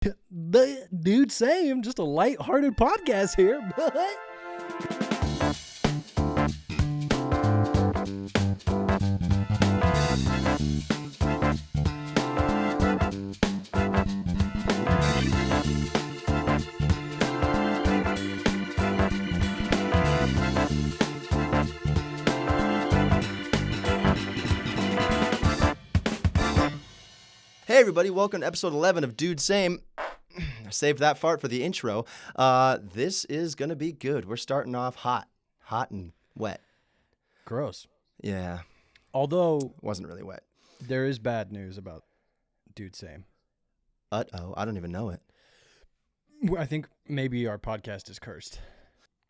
The dude, same, just a light-hearted podcast here. Hey everybody, welcome to episode 11 of Dude Same. I saved that fart for the intro. This is going to be good. We're starting off hot and wet. Gross. Yeah. Although, Wasn't really wet. there is bad news about Dude Same. Uh-oh, I don't even know it. I think maybe our podcast is cursed.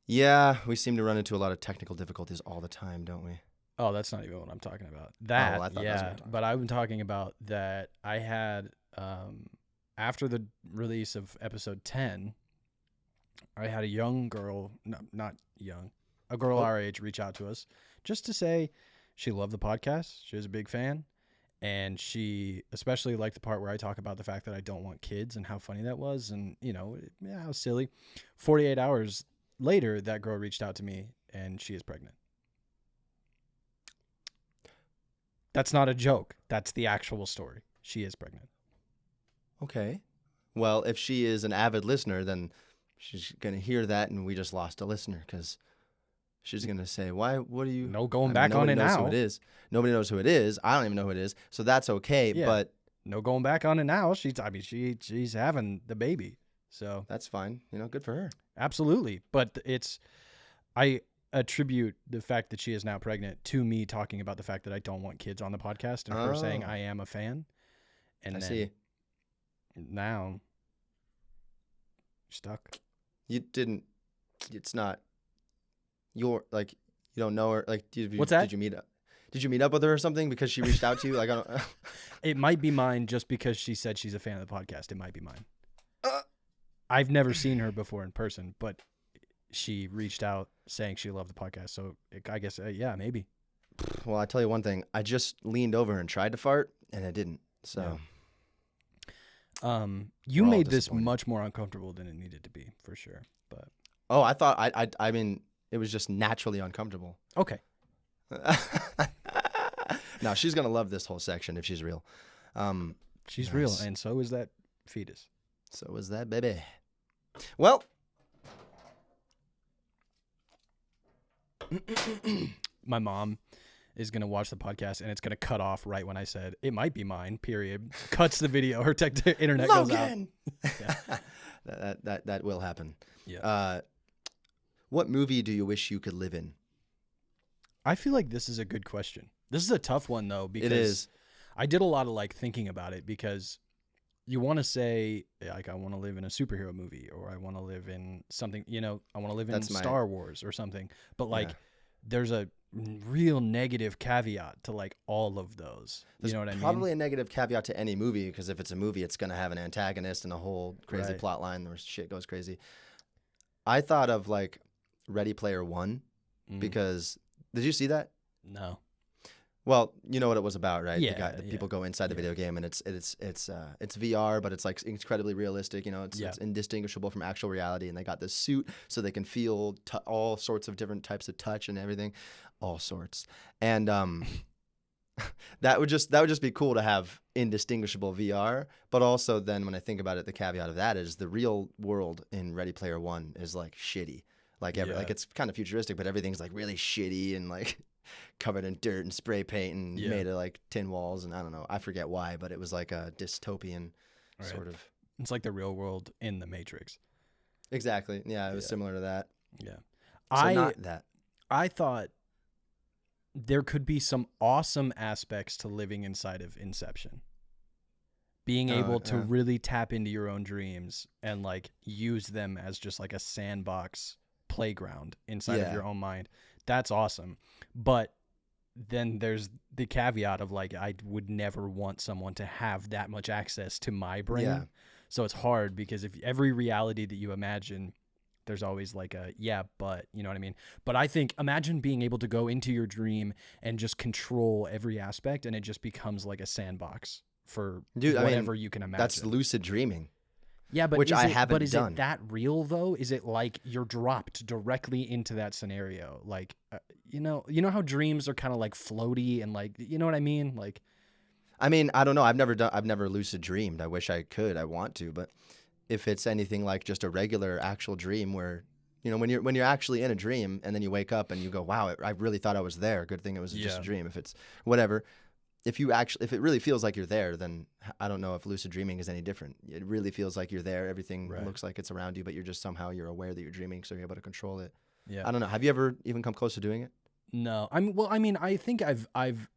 Yeah, we seem to run into a lot of technical difficulties all the time, don't we? Oh, that's not even what I'm talking about. That, I thought that's what yeah, you're talking but I'm talking about that I had, after the release of episode 10, I had a young girl, no, not young, a girl our age reach out to us just to say she loved the podcast. She was a big fan. And she especially liked the part where I talk about the fact that I don't want kids and how funny that was. And, you know, yeah, how silly. 48 hours later, that girl reached out to me and she is pregnant. That's not a joke. That's the actual story. She is pregnant. Okay. Well, if she is an avid listener, then she's going to hear that and we just lost a listener because she's going to say, why, what are you? No going back on it now. Nobody knows who it is. Nobody knows who it is. I don't even know who it is. So that's okay. Yeah. But no going back on it now. She's having the baby. So that's fine. You know, good for her. absolutely. But I attribute the fact that she is now pregnant to me talking about the fact that I don't want kids on the podcast and her saying I am a fan. And I then see. Now stuck. You didn't. It's not. You're like you don't know her. Like, What's that? Did you meet up? Did you meet up with her or something because she reached out to you? Like, I don't. It might be mine just because she said she's a fan of the podcast. It might be mine. I've never seen her before in person, but she reached out saying she loved the podcast. So I guess, yeah, maybe. Well, I tell you one thing. I just leaned over and tried to fart, and I didn't. So. Yeah. You We're all made this disappointed. much more uncomfortable than it needed to be, for sure. But Oh, I thought I mean, it was just naturally uncomfortable. okay. No, she's gonna love this whole section if she's real. She's Nice. real, and so is that fetus. So is that baby. Well. My mom is going to watch the podcast, and it's going to cut off right when I said, it might be mine, period. Cuts the video. Her internet goes out. Yeah. that will happen. Yeah. What movie do you wish you could live in? I feel like this is a good question. This is a tough one, though, because It is. I did a lot of thinking about it, because you want to say, I want to live in a superhero movie, or I want to live in something, I want to live in Star Wars or something. But there's a real negative caveat to all of those. There's you know what I mean? Probably a negative caveat to any movie, because if it's a movie, it's going to have an antagonist and a whole crazy Right. plot line where shit goes crazy. I thought of Ready Player One, because did you see that? No. Well, you know what it was about, right? Yeah, The people go inside the video game, and it's VR, but it's incredibly realistic. You know, it's indistinguishable from actual reality. And they got this suit so they can feel all sorts of different types of touch and everything, all sorts. And that would just be cool to have indistinguishable VR. But also, then when I think about it, the caveat of that is the real world in Ready Player One is shitty. It's kind of futuristic, but everything's really shitty and covered in dirt and spray paint and made of tin walls, and I don't know. I forget why, but it was a dystopian sort of. It's like the real world in the Matrix. Exactly. Yeah, it was similar to that. Yeah. So not that. I thought there could be some awesome aspects to living inside of Inception. Being able to really tap into your own dreams and use them as just a sandbox playground inside of your own mind. That's awesome. But then there's the caveat of I would never want someone to have that much access to my brain. Yeah. So it's hard, because if every reality that you imagine, there's always but, you know what I mean? But I think, imagine being able to go into your dream and just control every aspect, and it just becomes a sandbox for whatever you can imagine. That's lucid dreaming. Yeah, but which I haven't but is done. it that real though? Is it like you're dropped directly into that scenario? Like, you know how dreams are kind of like floaty and like, you know what I mean? Like, I mean, I don't know. I've never lucid dreamed. I wish I could. I want to, but if it's anything like just a regular actual dream where, you know, when you're actually in a dream and then you wake up and you go, wow, I really thought I was there. Good thing it was just a dream. If it's whatever, if it really feels like you're there, then I don't know if lucid dreaming is any different. It really feels like you're there. Everything looks like it's around you, but you're just somehow you're aware that you're dreaming, so you're able to control it. Yeah. I don't know. Have you ever even come close to doing it? No. I think I've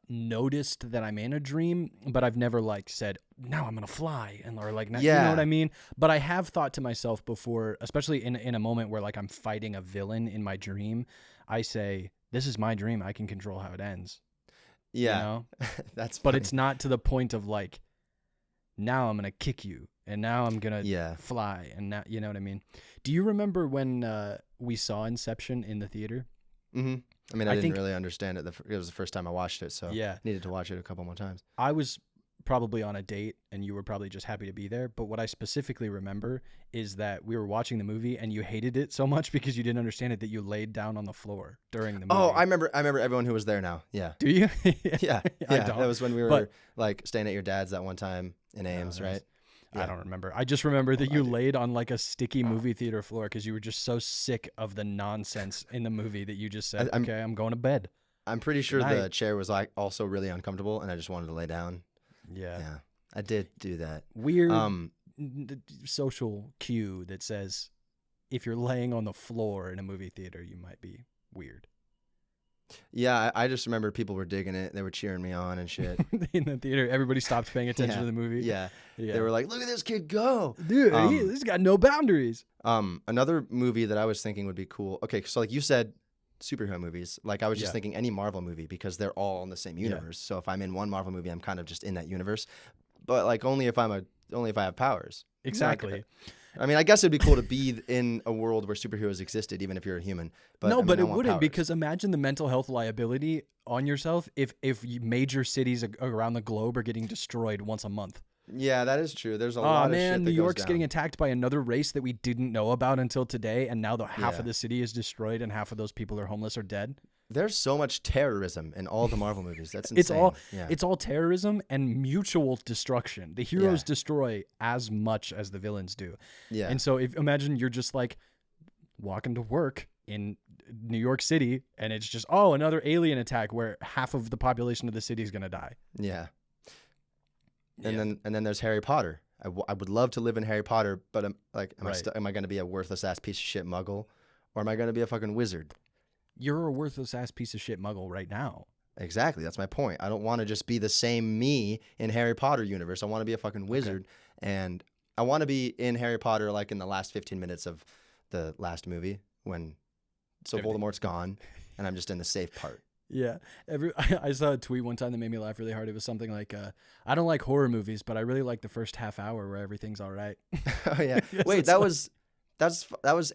noticed that I'm in a dream, but I've never like said, now I'm gonna fly, and or like, you know what I mean? But I have thought to myself before, especially in a moment where like I'm fighting a villain in my dream, I say, this is my dream. I can control how it ends. Yeah. You know? That's but funny. it's not to the point of like, now I'm gonna kick you, and now I'm gonna fly, and now, you know what I mean? Do you remember when we saw Inception in the theater? Mm-hmm. I mean, I didn't really understand it. It was the first time I watched it, so needed to watch it a couple more times. I was probably on a date, and you were probably just happy to be there. But what I specifically remember is that we were watching the movie, and you hated it so much because you didn't understand it that you laid down on the floor during the movie. Oh, I remember everyone who was there now. Yeah. Do you? Yeah. That was when we were like staying at your dad's that one time in Ames, right? Yeah. I don't remember. I just remember that you laid on like a sticky movie theater floor because you were just so sick of the nonsense in the movie that you just said, okay, I'm going to bed. I'm pretty sure the chair was like also really uncomfortable, and I just wanted to lay down. Yeah. Yeah. I did do that. Weird social cue that says if you're laying on the floor in a movie theater, you might be weird. Yeah, I just remember people were digging it. They were cheering me on and shit. In the theater, everybody stopped paying attention to the movie. Yeah. They were like, look at this kid go. Dude, he's got no boundaries. Another movie that I was thinking would be cool. Okay, so like you said, superhero movies. Like I was just thinking any Marvel movie because they're all in the same universe. So if I'm in one Marvel movie, I'm kind of just in that universe. But like only if I have powers. Exactly. I mean, I guess it'd be cool to be in a world where superheroes existed, even if you're a human. But no, but it wouldn't powers. because imagine the mental health liability on yourself if major cities around the globe are getting destroyed once a month. Yeah, that is true. There's a lot of shit that New goes York's down. getting attacked by another race that we didn't know about until today, and now half of the city is destroyed and half of those people are homeless or dead. There's so much terrorism in all the Marvel movies. That's insane. It's all terrorism and mutual destruction. The heroes destroy as much as the villains do. Yeah. And so imagine you're just like walking to work in New York City and it's just, another alien attack where half of the population of the city is going to die. Yeah. And then there's Harry Potter. I would love to live in Harry Potter, but am I going to be a worthless ass piece of shit muggle, or am I going to be a fucking wizard? You're a worthless ass piece of shit muggle right now. Exactly. That's my point. I don't want to just be the same me in Harry Potter universe. I want to be a fucking wizard, and I want to be in Harry Potter like in the last 15 minutes of the last movie when Voldemort's gone, and I'm just in the safe part. Yeah. I saw a tweet one time that made me laugh really hard. It was something like, I don't like horror movies, but I really like the first half hour where everything's all right. Oh, yeah. Wait, that was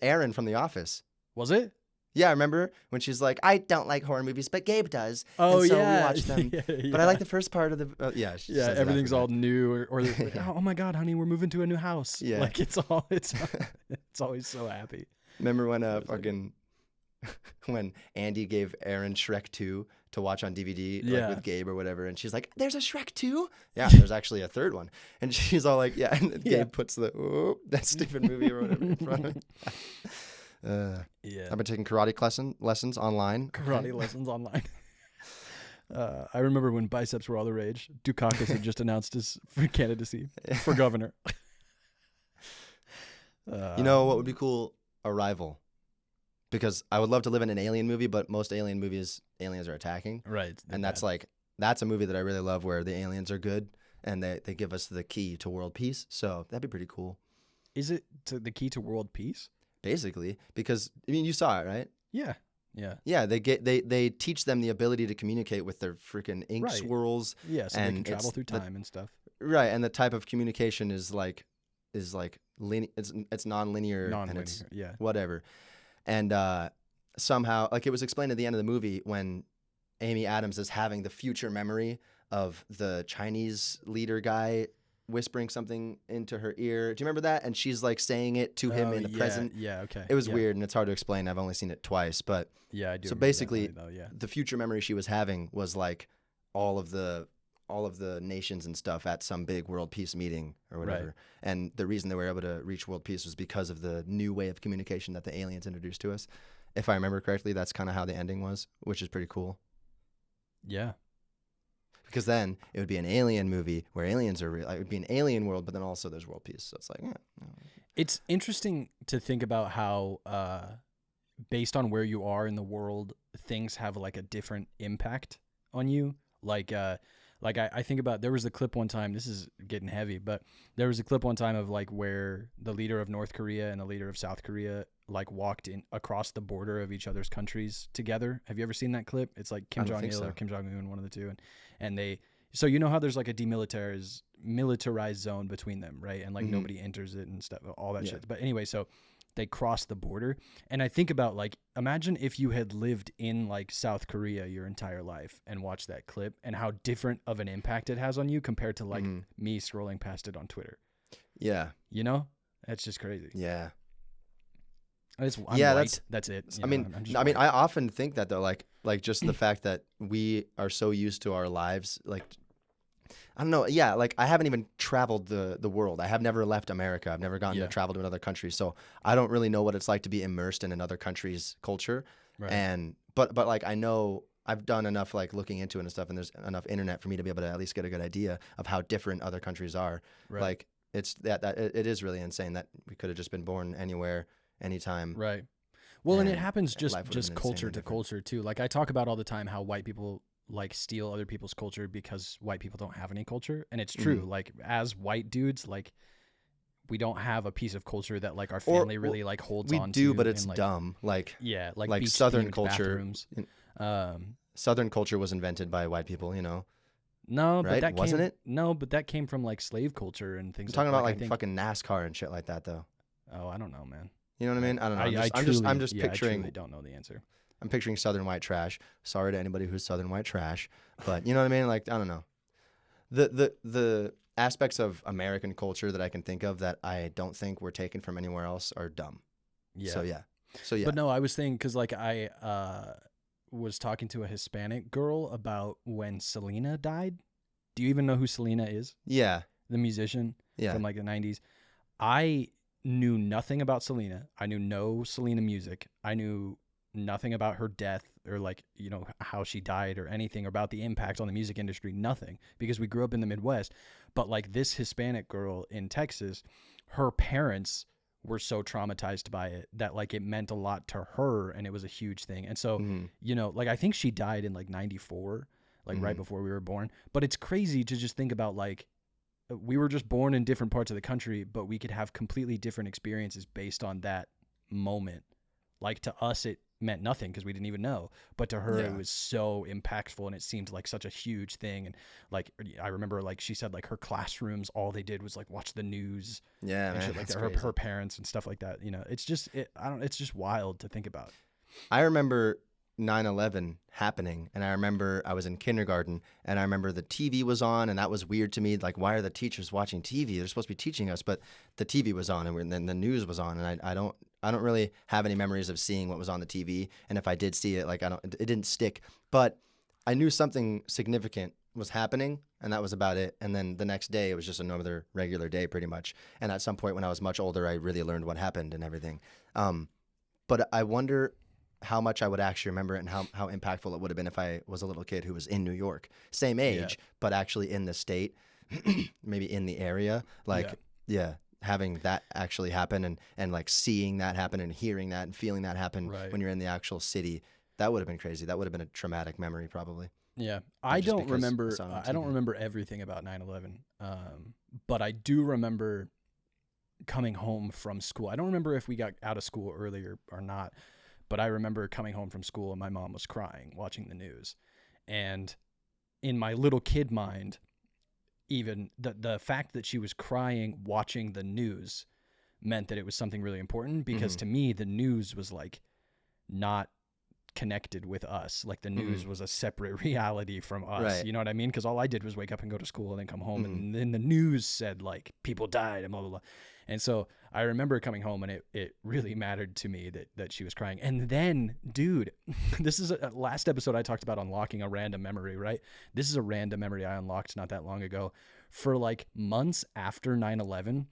Erin from The Office. Was it? Yeah, I remember when she's like, I don't like horror movies, but Gabe does. Oh, and so yeah. we watch them. But I like the first part of the... everything's all new. Or oh my God, honey, we're moving to a new house. Yeah. Like, it's always so happy. Remember when when Andy gave Erin Shrek 2 to watch on DVD with Gabe or whatever, and she's like, there's a Shrek 2? Yeah, there's actually a third one. And she's all like, and Gabe puts that stupid movie or whatever in front of it. I've been taking karate lessons online. Karate lessons online. I remember when biceps were all the rage. Dukakis had just announced his candidacy for governor. You know what would be cool? Arrival. Because I would love to live in an alien movie, but most alien movies, aliens are attacking. Right. And that's a movie that I really love where the aliens are good and they give us the key to world peace. So that'd be pretty cool. Is it the key to world peace? Basically, because I mean, you saw it, right? Yeah. Yeah. Yeah, they teach them the ability to communicate with their freaking ink swirls. Yeah, so they can travel through time and stuff. Right, and the type of communication is it's non-linear and it's whatever. And somehow, like it was explained at the end of the movie when Amy Adams is having the future memory of the Chinese leader guy whispering something into her ear. Do you remember that? And she's like saying it to him in the present. Yeah, okay. It was weird and it's hard to explain. I've only seen it twice, but yeah, I do. So basically, the future memory she was having was like all of the nations and stuff at some big world peace meeting or whatever. Right. And the reason they were able to reach world peace was because of the new way of communication that the aliens introduced to us. If I remember correctly, that's kind of how the ending was, which is pretty cool. Yeah. Because then it would be an alien movie where aliens are real. It would be an alien world, but then also there's world peace. So it's like, yeah. It's interesting to think about how, based on where you are in the world, things have like a different impact on you. Like I think about, there was a clip one time, this is getting heavy, but there was a clip one time of like where the leader of North Korea and the leader of South Korea like walked in across the border of each other's countries together. Have you ever seen that clip? It's like Kim Jong-il or Kim Jong-un, one of the two. And they, so you know how there's like a militarized zone between them, right? And like nobody enters it and stuff, all that shit. But anyway, so they cross the border. And I think about like, imagine if you had lived in like South Korea your entire life and watched that clip and how different of an impact it has on you compared to like me scrolling past it on Twitter. Yeah. You know, that's just crazy. Yeah. I'm white. That's it. I mean, I often think that though, like just the fact that we are so used to our lives, like, I don't know. Yeah, like I haven't even traveled the world. I have never left America. I've never gotten to travel to another country. So I don't really know what it's like to be immersed in another country's culture. Right. And but like I know I've done enough like looking into it and stuff, and there's enough internet for me to be able to at least get a good idea of how different other countries are. Right. Like it's that it is really insane that we could have just been born anywhere, anytime. Right. Well, and it happens just culture to culture too. Like I talk about all the time how white people like steal other people's culture because white people don't have any culture. And it's true. Like as white dudes, like we don't have a piece of culture that like our family really like holds on to. We do, but it's like, dumb. Like, yeah, like Southern culture. Bathrooms. Southern culture was invented by white people, you know? No, right? But that wasn't it? No, but that came from like slave culture and things. I'm talking about like fucking NASCAR and shit like that though. Oh, I don't know, man. You know what I mean? I don't know. I'm just picturing. I don't know the answer. I'm picturing Southern white trash. Sorry to anybody who's Southern white trash, but you know what I mean? Like, I don't know. The aspects of American culture that I can think of that I don't think were taken from anywhere else are dumb. Yeah. So yeah. But no, I was thinking because like I was talking to a Hispanic girl about when Selena died. Do you even know who Selena is? Yeah. The musician from like the 90s. I knew nothing about Selena. I knew no Selena music. I knew nothing about her death or like, you know, how she died or anything about the impact on the music industry. Nothing, because we grew up in the Midwest. But like this Hispanic girl in Texas, her parents were so traumatized by it that like it meant a lot to her and it was a huge thing. And so, you know, like I think she died in like 94, like right before we were born. But it's crazy to just think about like, we were just born in different parts of the country, but we could have completely different experiences based on that moment. Like to us, it meant nothing because we didn't even know, but to her it was so impactful and it seemed like such a huge thing. And like I remember like she said like her classrooms, all they did was like watch the news and shit like that. Her parents and stuff like that, you know. It's just it's just wild to think about. I remember 9/11 happening, and I remember I was in kindergarten, and I remember the TV was on, and that was weird to me. Like, why are the teachers watching TV? They're supposed to be teaching us, but the TV was on, and then the news was on, and I don't really have any memories of seeing what was on the TV. And if I did see it, like it didn't stick. But I knew something significant was happening, and that was about it. And then the next day, it was just another regular day, pretty much. And at some point, when I was much older, I really learned what happened and everything. But I wonder how much I would actually remember it and how impactful it would have been if I was a little kid who was in New York, same age, but actually in the state, maybe in the area, like, having that actually happen and like seeing that happen and hearing that and feeling that happen when you're in the actual city. That would have been crazy. That would have been a traumatic memory probably. Yeah. I don't remember everything about 9/11. But I do remember coming home from school. I don't remember if we got out of school earlier or not, but I remember coming home from school and my mom was crying watching the news. And in my little kid mind, even the fact that she was crying watching the news meant that it was something really important, because to me the news was like not connected with us. Like the news was a separate reality from us. Right. You know what I mean? Because all I did was wake up and go to school and then come home, and then the news said like people died and blah blah blah. And so I remember coming home, and it really mattered to me that she was crying. And then, dude, this is a last episode I talked about unlocking a random memory, right? This is a random memory I unlocked not that long ago. For like months after 9/11,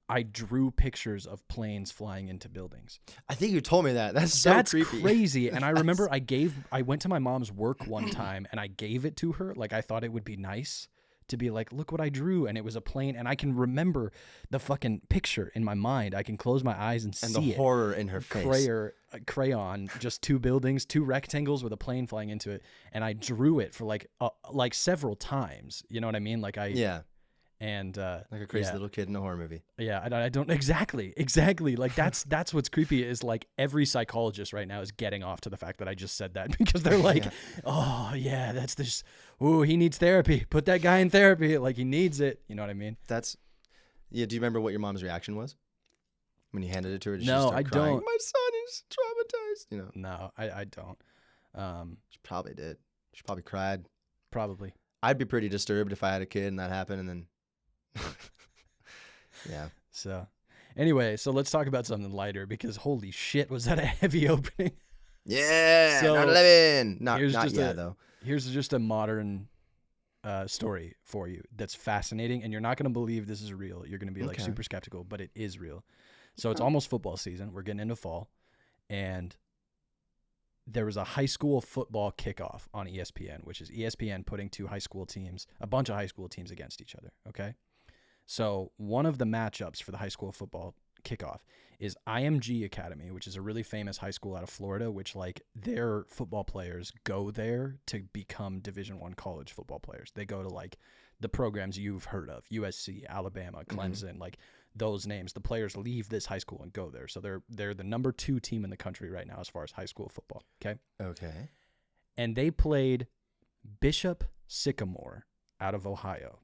I drew pictures of planes flying into buildings. I think you told me that. That's creepy. Crazy. And I remember I went to my mom's work one time and I gave it to her. Like I thought it would be nice to be like, look what I drew. And it was a plane, and I can remember the fucking picture in my mind. I can close my eyes and see it. And the horror in her face. Crayon, just two buildings, two rectangles with a plane flying into it. And I drew it for like several times. You know what I mean? Like And like a crazy little kid in a horror movie. Yeah, I don't exactly. Like that's what's creepy is like every psychologist right now is getting off to the fact that I just said that, because they're like, oh yeah, that's this. Ooh, he needs therapy. Put that guy in therapy. Like he needs it. You know what I mean? Do you remember what your mom's reaction was when you handed it to her? Did No, she start I crying? don't. My son is traumatized. You know. No, I don't. She probably did. She probably cried. Probably. I'd be pretty disturbed if I had a kid and that happened, and then. Yeah. So anyway, let's talk about something lighter, because holy shit, was that a heavy opening? Yeah. So 9/11. Not yet though. Here's just a modern story for you that's fascinating, and you're not going to believe this is real. You're going to be like super skeptical, but it is real. So it's almost football season. We're getting into fall, and there was a high school football kickoff on ESPN, which is ESPN putting a bunch of high school teams against each other. Okay. So one of the matchups for the high school football kickoff is IMG Academy, which is a really famous high school out of Florida, which like their football players go there to become Division I college football players. They go to like the programs you've heard of, USC, Alabama, Clemson, like those names. The players leave this high school and go there. So they're the number 2 team in the country right now as far as high school football. Okay. Okay. And they played Bishop Sycamore out of Ohio.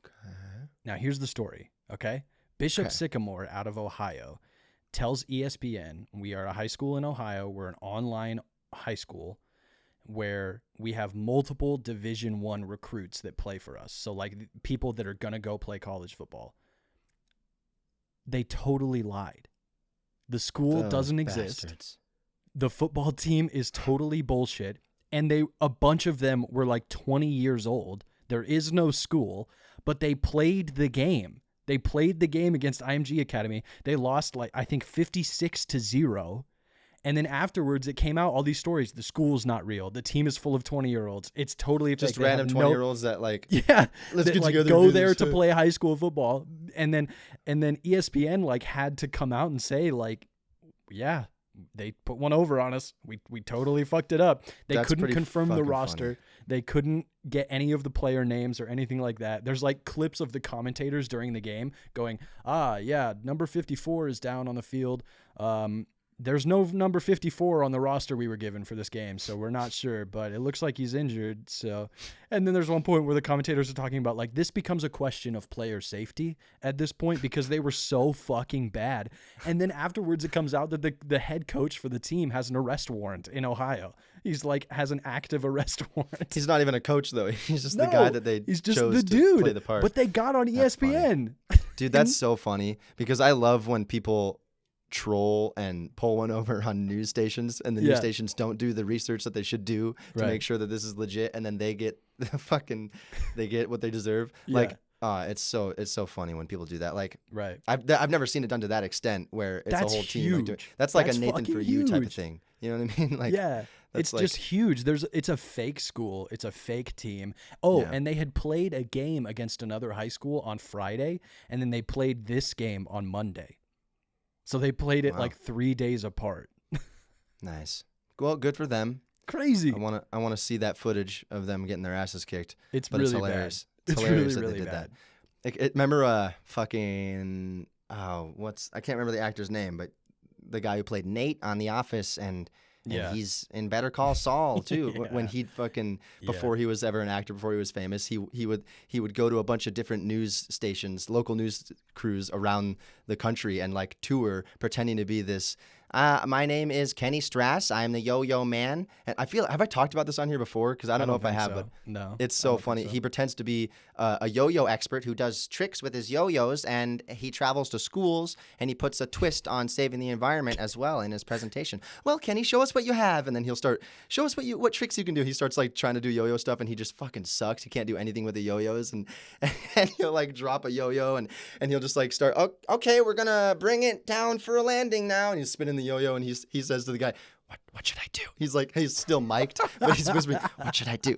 Okay. Now, here's the story, okay? Bishop Sycamore out of Ohio tells ESPN, we are a high school in Ohio. We're an online high school where we have multiple Division I recruits that play for us. So, like, people that are going to go play college football. They totally lied. The school doesn't exist. The football team is totally bullshit. And a bunch of them were like 20 years old. There is no school. But they played the game. They played the game against IMG Academy. They lost, like, I think 56-0. And then afterwards, it came out, all these stories. The school's not real. The team is full of 20-year-olds. It's totally just fake. Random 20-year-olds that, like, let's get together. Go there to play high school football. And then ESPN, like, had to come out and say, like, yeah, they put one over on us. We totally fucked it up. They couldn't confirm the roster. Funny. They couldn't get any of the player names or anything like that. There's like clips of the commentators during the game going, yeah, number 54 is down on the field. There's no number 54 on the roster we were given for this game, so we're not sure, but it looks like he's injured. So, and then there's one point where the commentators are talking about, like, this becomes a question of player safety at this point because they were so fucking bad. And then afterwards it comes out that the head coach for the team has an arrest warrant in Ohio. He's like, has an active arrest warrant. He's not even a coach though. He's just the guy that they he's just chose the to dude, play the part. But they got on ESPN. Dude, that's so funny because I love when people troll and pull one over on news stations, and the news stations don't do the research that they should do to make sure that this is legit, and then they get what they deserve. Like, it's so funny when people do that. Like, I've never seen it done to that extent where it's a whole team. Like, that's like a Nathan for you type of thing. You know what I mean? Like, it's like, just huge. It's a fake school. It's a fake team. And they had played a game against another high school on Friday, and then they played this game on Monday. So they played it like 3 days apart. Nice. Well, good for them. Crazy. I want to see that footage of them getting their asses kicked. It's hilarious. Bad. It's hilarious really, that really they did bad. that. Remember I can't remember the actor's name, but the guy who played Nate on The Office, and he's in Better Call Saul too. When he'd before he was ever an actor, before he was famous, he would go to a bunch of different news stations, local news crews around the country, and like tour, pretending to be this My name is Kenny Strass. I am the Yo-Yo Man. And have I talked about this on here before? Because I don't know if I have, but no, it's so funny. He pretends to be a yo-yo expert who does tricks with his yo-yos, and he travels to schools, and he puts a twist on saving the environment as well in his presentation. Well, Kenny, show us what you have, and then he'll start, show us what tricks you can do. He starts like trying to do yo-yo stuff, and he just fucking sucks. He can't do anything with the yo-yos, and he'll like drop a yo-yo, and he'll just like start, oh, okay, we're gonna bring it down for a landing now, and he's spinning the yo-yo, and he says to the guy, what should I do? He's like, he's still mic'd, but he's whispering, what should I do?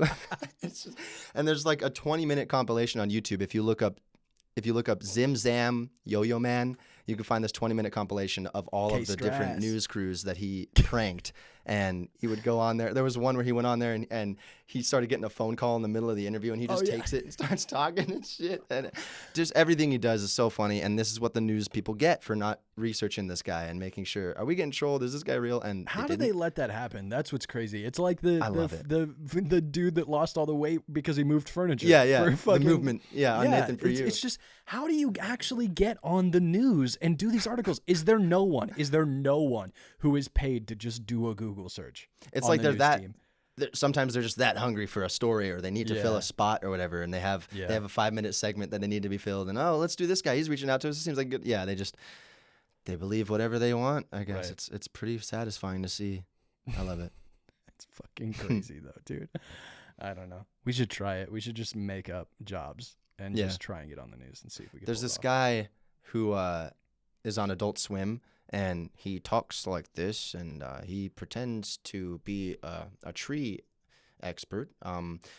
And there's like a 20-minute compilation on YouTube. If you look up Zim Zam Yo-Yo Man, you can find this 20-minute compilation of all of the different news crews that he pranked. And he would go on there. There was one where he went on there and he started getting a phone call in the middle of the interview, and he just takes it and starts talking and shit. And just everything he does is so funny. And this is what the news people get for not researching this guy and making sure, are we getting trolled? Is this guy real? And how did they let that happen? That's what's crazy. It's like the dude that lost all the weight because he moved furniture. Yeah. The movement. Yeah, on Nathan For You. It's just, how do you actually get on the news and do these articles? Is there no one who is paid to just do a Google search? It's like sometimes they're just that hungry for a story, or they need to fill a spot or whatever, and they have a 5-minute segment that they need to be filled, and let's do this guy, he's reaching out to us, it seems like good. Yeah, they believe whatever they want, I guess. Right. It's pretty satisfying to see. I love it. It's fucking crazy though, dude. I don't know, we should try it. We should just make up jobs and just try and get on the news and see if we can. There's this guy who is on Adult Swim, and he talks like this, and he pretends to be a tree expert.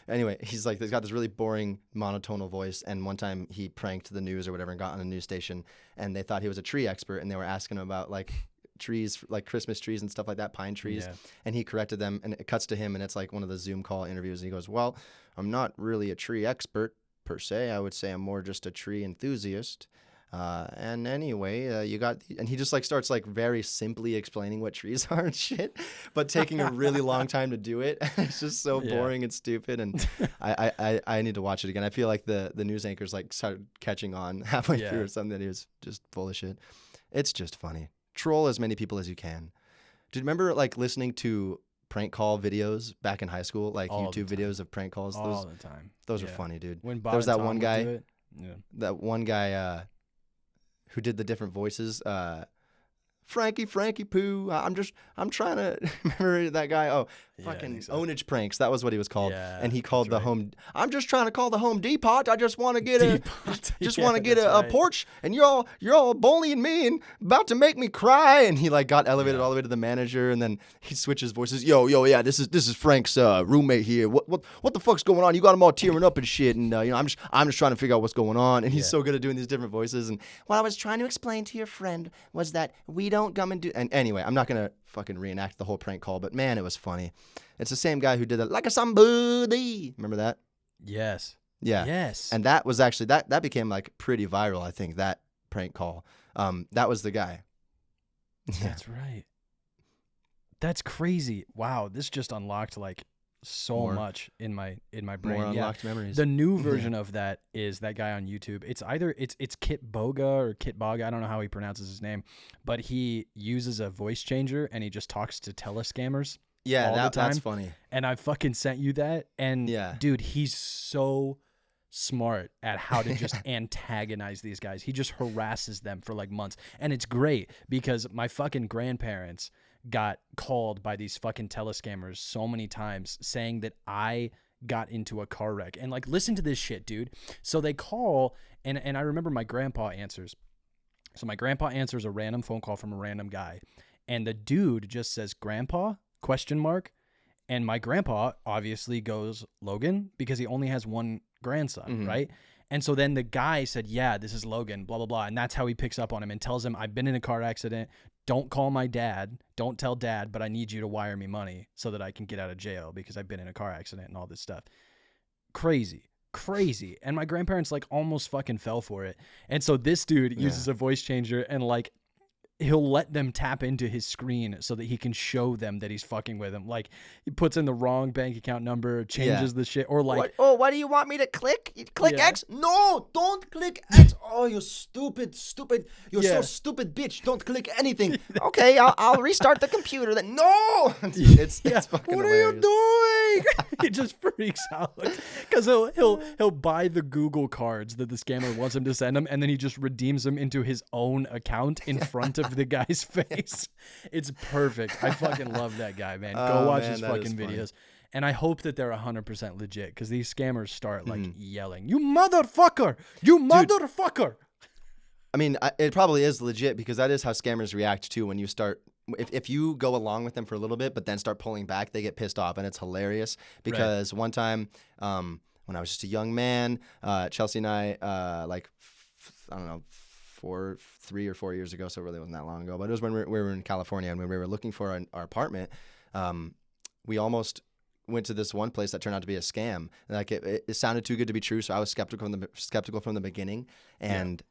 Anyway, he's got this really boring monotonal voice, and one time he pranked the news or whatever and got on a news station, and they thought he was a tree expert, and they were asking him about like trees, like Christmas trees and stuff like that, pine trees, and he corrected them, and it cuts to him, and it's like one of the Zoom call interviews, and he goes, well, I'm not really a tree expert per se. I would say I'm more just a tree enthusiast. And anyway, and he just like starts like very simply explaining what trees are and shit, but taking a really long time to do it. It's just so boring and stupid. And I need to watch it again. I feel like the news anchors like started catching on halfway through or something, that he was just full of shit. It's just funny. Troll as many people as you can. Do you remember like listening to prank call videos back in high school, like all YouTube videos of prank calls? All the time. Those are funny, dude. When Bob there was that Tom one guy. That one guy who did the different voices. Frankie Poo. I'm trying to remember that guy. Oh, fucking ownage pranks. That was what he was called. Yeah, and he called the home. I'm just trying to call the Home Depot. I just want to get a porch, and you're all bullying me and about to make me cry. And he like got elevated all the way to the manager, and then he switches voices. Yo, yeah, this is Frank's roommate here. What the fuck's going on? You got him all tearing up and shit, and I'm just trying to figure out what's going on. And he's so good at doing these different voices. And what I was trying to explain to your friend was that we don't come and do. And anyway, I'm not gonna fucking reenact the whole prank call, but man, it was funny. It's the same guy who did that like a somebody. Remember that? Yes. Yeah. Yes. And that was actually that became like pretty viral, I think, that prank call. That was the guy. That's right. That's crazy. Wow, this just unlocked like so much in my brain. More unlocked memories. The new version of that is that guy on YouTube. It's either it's Kitboga or Kitboga. I don't know how he pronounces his name, but he uses a voice changer and he just talks to telescammers. Yeah, all the time. That's funny. And I fucking sent you that. And dude, he's so smart at how to just antagonize these guys. He just harasses them for like months. And it's great because my fucking grandparents got called by these fucking telescammers so many times saying that I got into a car wreck. And like, listen to this shit, dude. So they call, and I remember my grandpa answers. So my grandpa answers a random phone call from a random guy. And the dude just says, "Grandpa?" ? And my grandpa obviously goes, "Logan," because he only has one grandson, right? And so then the guy said, "Yeah, this is Logan, blah, blah, blah." And that's how he picks up on him and tells him, "I've been in a car accident. Don't call my dad. Don't tell dad, but I need you to wire me money so that I can get out of jail because I've been in a car accident," and all this stuff. Crazy. And my grandparents like almost fucking fell for it. And so this dude uses a voice changer and like he'll let them tap into his screen so that he can show them that he's fucking with him. Like he puts in the wrong bank account number, changes the shit, or like, what? Oh, why do you want me to click? You click Yeah. X? No, don't click X. Oh, you stupid. You're Yeah. so stupid, bitch. Don't click anything. Okay, I'll restart the computer. Then no, it's fucking what hilarious. are you doing? He just freaks out because he'll buy the Google cards that the scammer wants him to send him, and then he just redeems them into his own account in front of the guy's face. It's perfect. I fucking love that guy, man. Go watch his fucking videos. And I hope that they're 100% legit because these scammers start like yelling, "You motherfucker! You motherfucker!" I mean, it probably is legit because that is how scammers react too. When you start, if you go along with them for a little bit, but then start pulling back, they get pissed off, and it's hilarious. Because one time, when I was just a young man, Chelsea and I, I don't know, 3 or 4 years ago, so it really wasn't that long ago. But it was when we were in California and when we were looking for our apartment. We almost went to this one place that turned out to be a scam. Like it sounded too good to be true, so I was skeptical from the beginning. And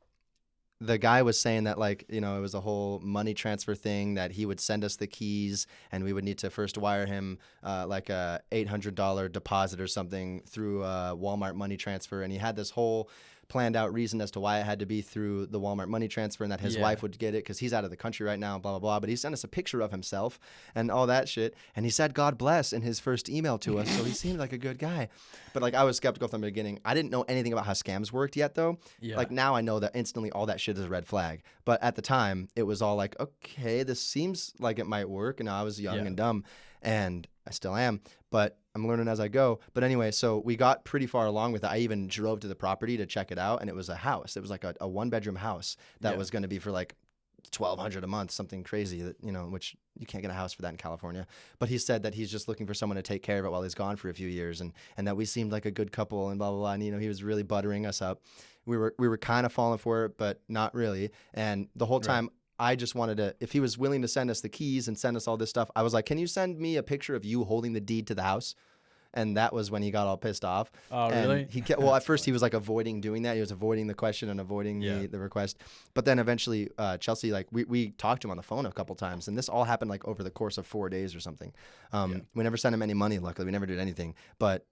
the guy was saying that, like, you know, it was a whole money transfer thing, that he would send us the keys and we would need to first wire him like a $800 deposit or something through Walmart money transfer. And he had this whole planned out reason as to why it had to be through the Walmart money transfer, and that his wife would get it because he's out of the country right now, blah, blah, blah. But he sent us a picture of himself and all that shit. And he said, "God bless," in his first email to us. So he seemed like a good guy. But like, I was skeptical from the beginning. I didn't know anything about how scams worked yet, though. Yeah. Like now I know that instantly all that shit is a red flag. But at the time it was all like, okay, this seems like it might work. And I was young and dumb, and I still am, but I'm learning as I go. But anyway, so we got pretty far along with it. I even drove to the property to check it out, and it was a house. It was like a 1-bedroom house that was going to be for like $1,200 a month, something crazy, that, you know, which you can't get a house for that in California. But he said that he's just looking for someone to take care of it while he's gone for a few years, and that we seemed like a good couple and blah, blah, blah. And, you know, he was really buttering us up. We were kind of falling for it, but not really. And the whole time, I just wanted to, if he was willing to send us the keys and send us all this stuff, I was like, "Can you send me a picture of you holding the deed to the house?" And that was when he got all pissed off. Oh, and really? He kept, well, at first he was like avoiding doing that. He was avoiding the question and avoiding the request. But then eventually Chelsea, like we talked to him on the phone a couple times, and this all happened like over the course of 4 days or something. We never sent him any money, luckily. We never did anything. But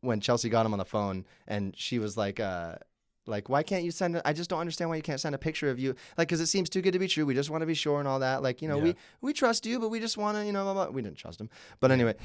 when Chelsea got him on the phone, and she was like, "Why can't you send I just don't understand why you can't send a picture of you. Like, because it seems too good to be true. We just want to be sure and all that. Like, you know, we trust you, but we just want to, you know, blah, blah." We didn't trust him. But anyway,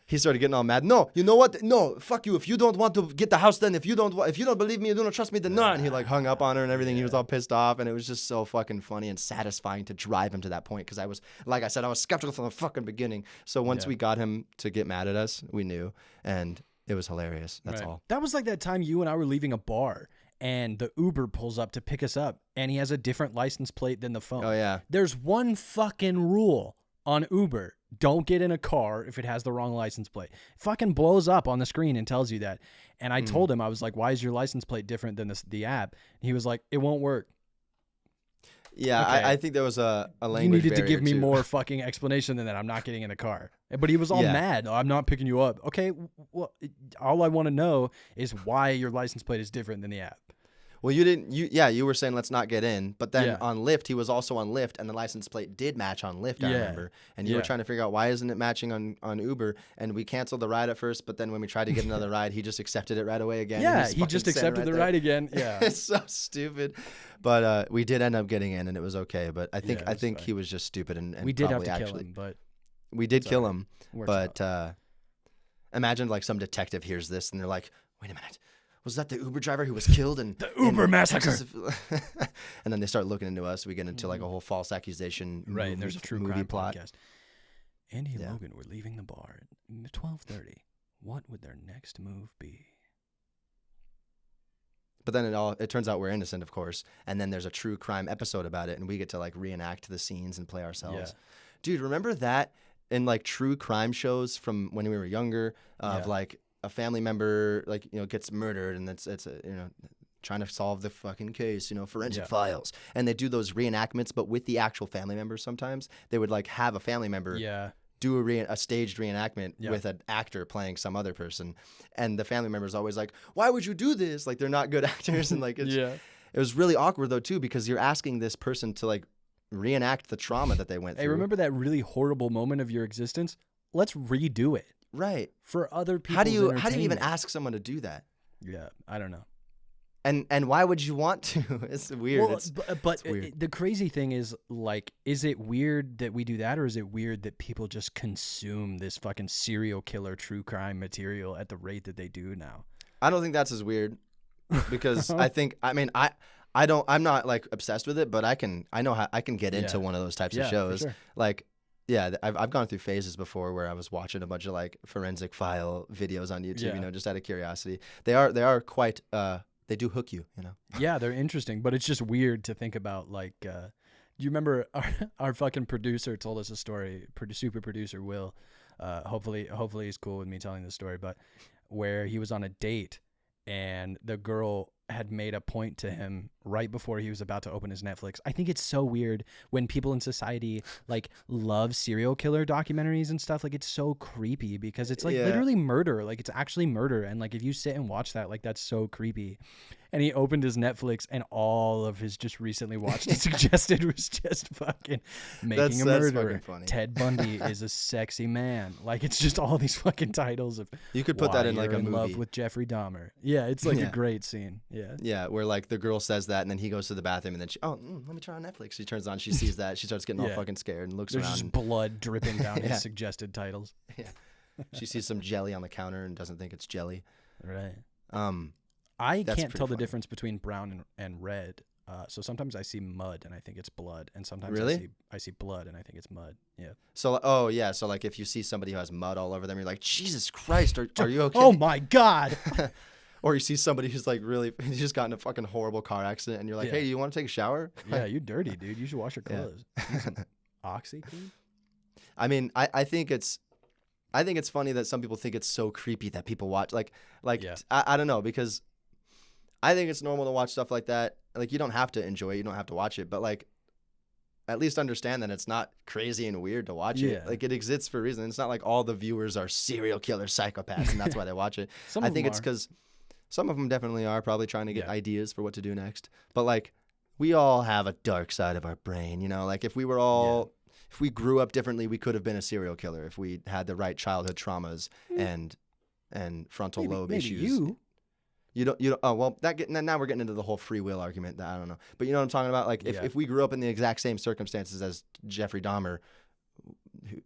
he started getting all mad. "No, you know what? No, fuck you. If you don't want to get the house, then if you don't believe me, you don't trust me, then no." And he like hung up on her and everything. He was all pissed off, and it was just so fucking funny and satisfying to drive him to that point, because I was, like I said, I was skeptical from the fucking beginning. So once we got him to get mad at us, we knew, and it was hilarious. That's all. That was like that time you and I were leaving a bar, and the Uber pulls up to pick us up, and he has a different license plate than the phone. Oh, yeah. There's one fucking rule on Uber. Don't get in a car if it has the wrong license plate. It fucking blows up on the screen and tells you that. And I told him, I was like, "Why is your license plate different than the app?" And he was like, "It won't work." Yeah, okay. I think there was a language You needed to give me too. more fucking explanation than that. I'm not getting in a car. But he was all mad. "I'm not picking you up." Okay, well, all I want to know is why your license plate is different than the app. Well, you were saying let's not get in, but then on Lyft, he was also on Lyft, and the license plate did match on Lyft, I remember. And you were trying to figure out why isn't it matching on Uber, and we canceled the ride at first, but then when we tried to get another ride, he just accepted it right away again. Yeah, he just accepted the ride again. Yeah. It's so stupid. But we did end up getting in, and it was okay. But I think he was just stupid, and we did probably have to kill him, but we did kill him. But imagine like some detective hears this, and they're like, "Wait a minute. Was that the Uber driver who was killed in the Uber massacre?" And then they start looking into us. We get into like a whole false accusation. Right, and there's a true crime plot. Podcast. Andy and Logan were leaving the bar at 12:30. What would their next move be? But then it turns out we're innocent, of course. And then there's a true crime episode about it, and we get to like reenact the scenes and play ourselves. Yeah. Dude, remember that in like true crime shows from when we were younger of like a family member, like, you know, gets murdered, and it's trying to solve the fucking case, you know, forensic files. And they do those reenactments, but with the actual family members sometimes. They would like have a family member do a staged reenactment with an actor playing some other person. And the family member's always like, "Why would you do this?" Like, they're not good actors. And like, it was really awkward though too, because you're asking this person to like reenact the trauma that they went through. Hey, remember that really horrible moment of your existence? Let's redo it. Right. For other people's How do you entertainment. even ask someone to do that? Yeah, I don't know. And why would you want to? It's weird. Well, but it's weird. The crazy thing is, like, is it weird that we do that, or is it weird that people just consume this fucking serial killer true crime material at the rate that they do now? I don't think that's as weird, because I'm not like obsessed with it, but I know how I can get into one of those types of shows. For sure. Like, yeah, I've gone through phases before where I was watching a bunch of like forensic file videos on YouTube, just out of curiosity. They are quite they do hook you, Yeah, they're interesting, but it's just weird to think about. Like, do you remember our fucking producer told us a story? Super producer Will, hopefully he's cool with me telling this story, but where he was on a date and the girl had made a point to him right before he was about to open his Netflix. I think it's so weird when people in society like love serial killer documentaries and stuff. Like, it's so creepy because it's like literally murder. Like, it's actually murder. And like, if you sit and watch that, like, that's so creepy. And he opened his Netflix and all of his just recently watched and suggested was just fucking making a murderer. Ted Bundy is a sexy man. Like, it's just all these fucking titles of you could put that in like a movie. Love with Jeffrey Dahmer. Yeah, it's like a great scene. Yeah. Yeah, where like the girl says that and then he goes to the bathroom and then let me turn on Netflix. She turns on, she sees that, she starts getting all fucking scared and looks There's around. There's just blood dripping down his suggested titles. Yeah. She sees some jelly on the counter and doesn't think it's jelly. Right. I can't tell the difference between brown and red. So sometimes I see mud and I think it's blood, and sometimes I see blood and I think it's mud. Yeah. So so like if you see somebody who has mud all over them, you're like, Jesus Christ, are you okay? Oh my God. Or you see somebody who's like he's just gotten a fucking horrible car accident, and you're like, hey, you want to take a shower? Yeah, you're dirty, dude. You should wash your clothes. Oxy, dude. I mean, I think it's funny that some people think it's so creepy that people watch I don't know, because I think it's normal to watch stuff like that. Like, you don't have to enjoy it, you don't have to watch it, but like, at least understand that it's not crazy and weird to watch it. Like, it exists for a reason. It's not like all the viewers are serial killer psychopaths and that's why they watch it. I think it's because some of them definitely are probably trying to get ideas for what to do next. But like, we all have a dark side of our brain, Like, if we were all if we grew up differently, we could have been a serial killer if we had the right childhood traumas and frontal lobe issues. You don't. Oh well, now we're getting into the whole free will argument. That I don't know, but you know what I'm talking about. Like, if we grew up in the exact same circumstances as Jeffrey Dahmer,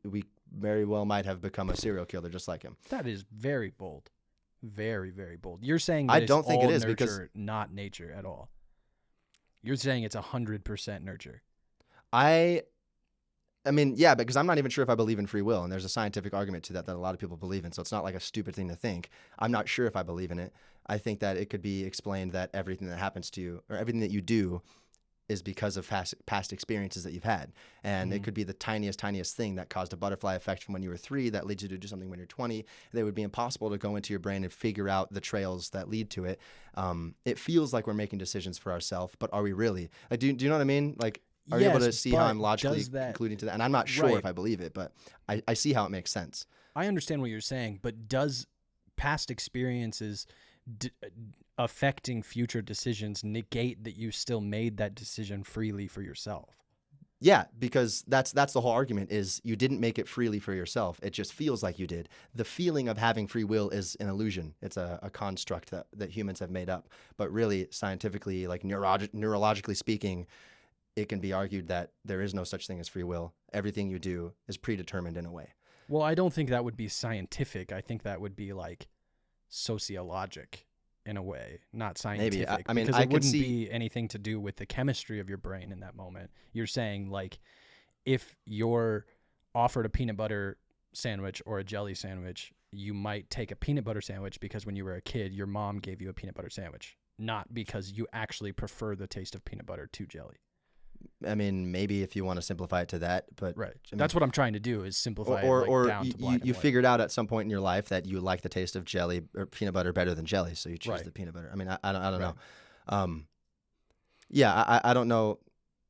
we very well might have become a serial killer just like him. That is very bold, very, very bold. You're saying that I don't think it is nurture, because not nature at all. You're saying it's 100% nurture. I mean, yeah, because I'm not even sure if I believe in free will, and there's a scientific argument to that a lot of people believe in, so it's not like a stupid thing to think. I'm not sure if I believe in it. I think that it could be explained that everything that happens to you, or everything that you do, is because of past experiences that you've had. And it could be the tiniest thing that caused a butterfly effect from when you were 3 that leads you to do something when you're 20. That would be impossible to go into your brain and figure out the trails that lead to it. It feels like we're making decisions for ourselves, but are we really? Like, do you know what I mean? Like, are you able to see how I'm logically concluding to that? And I'm not sure if I believe it, but I see how it makes sense. I understand what you're saying, but does past experiences affecting future decisions negate that you still made that decision freely for yourself? Yeah, because that's the whole argument, is you didn't make it freely for yourself. It just feels like you did. The feeling of having free will is an illusion. It's a construct that humans have made up. But really, scientifically, like neurologically speaking, it can be argued that there is no such thing as free will. Everything you do is predetermined in a way. Well, I don't think that would be scientific. I think that would be like sociologic in a way, not scientific. Maybe. I mean, because it wouldn't be anything to do with the chemistry of your brain in that moment. You're saying, like, if you're offered a peanut butter sandwich or a jelly sandwich, you might take a peanut butter sandwich because when you were a kid, your mom gave you a peanut butter sandwich, not because you actually prefer the taste of peanut butter to jelly. I mean, maybe if you want to simplify it to that, but right. I mean, that's what I'm trying to do, is simplify or it down to black and you white. figured out at some point in your life that you like the taste of jelly or peanut butter better than jelly, so you choose the peanut butter. I mean, I don't know. I don't know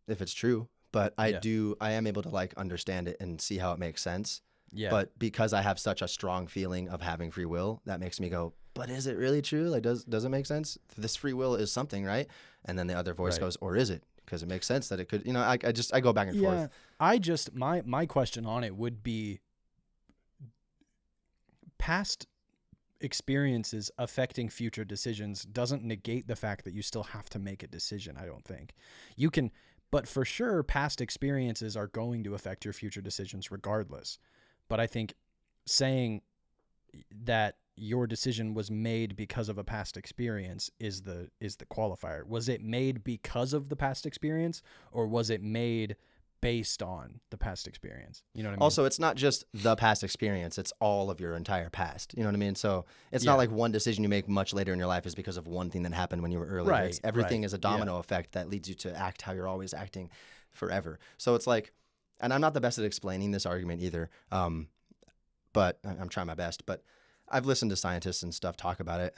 if it's true, but I am able to like understand it and see how it makes sense. Yeah. But because I have such a strong feeling of having free will, that makes me go, but is it really true? Like, does it make sense? This free will is something, right? And then the other voice goes, or is it? because it makes sense that it could, I go back and forth. My question on it would be past experiences affecting future decisions doesn't negate the fact that you still have to make a decision. I don't think you can, but for sure, past experiences are going to affect your future decisions regardless. But I think saying that your decision was made because of a past experience is the qualifier. Was it made because of the past experience, or was it made based on the past experience? You know what I mean? Also, it's not just the past experience, it's all of your entire past. You know what I mean? So it's not like one decision you make much later in your life is because of one thing that happened when you were earlier. Right, Everything is a domino effect that leads you to act how you're always acting forever. So it's like, and I'm not the best at explaining this argument either, but I'm trying my best. But I've listened to scientists and stuff talk about it.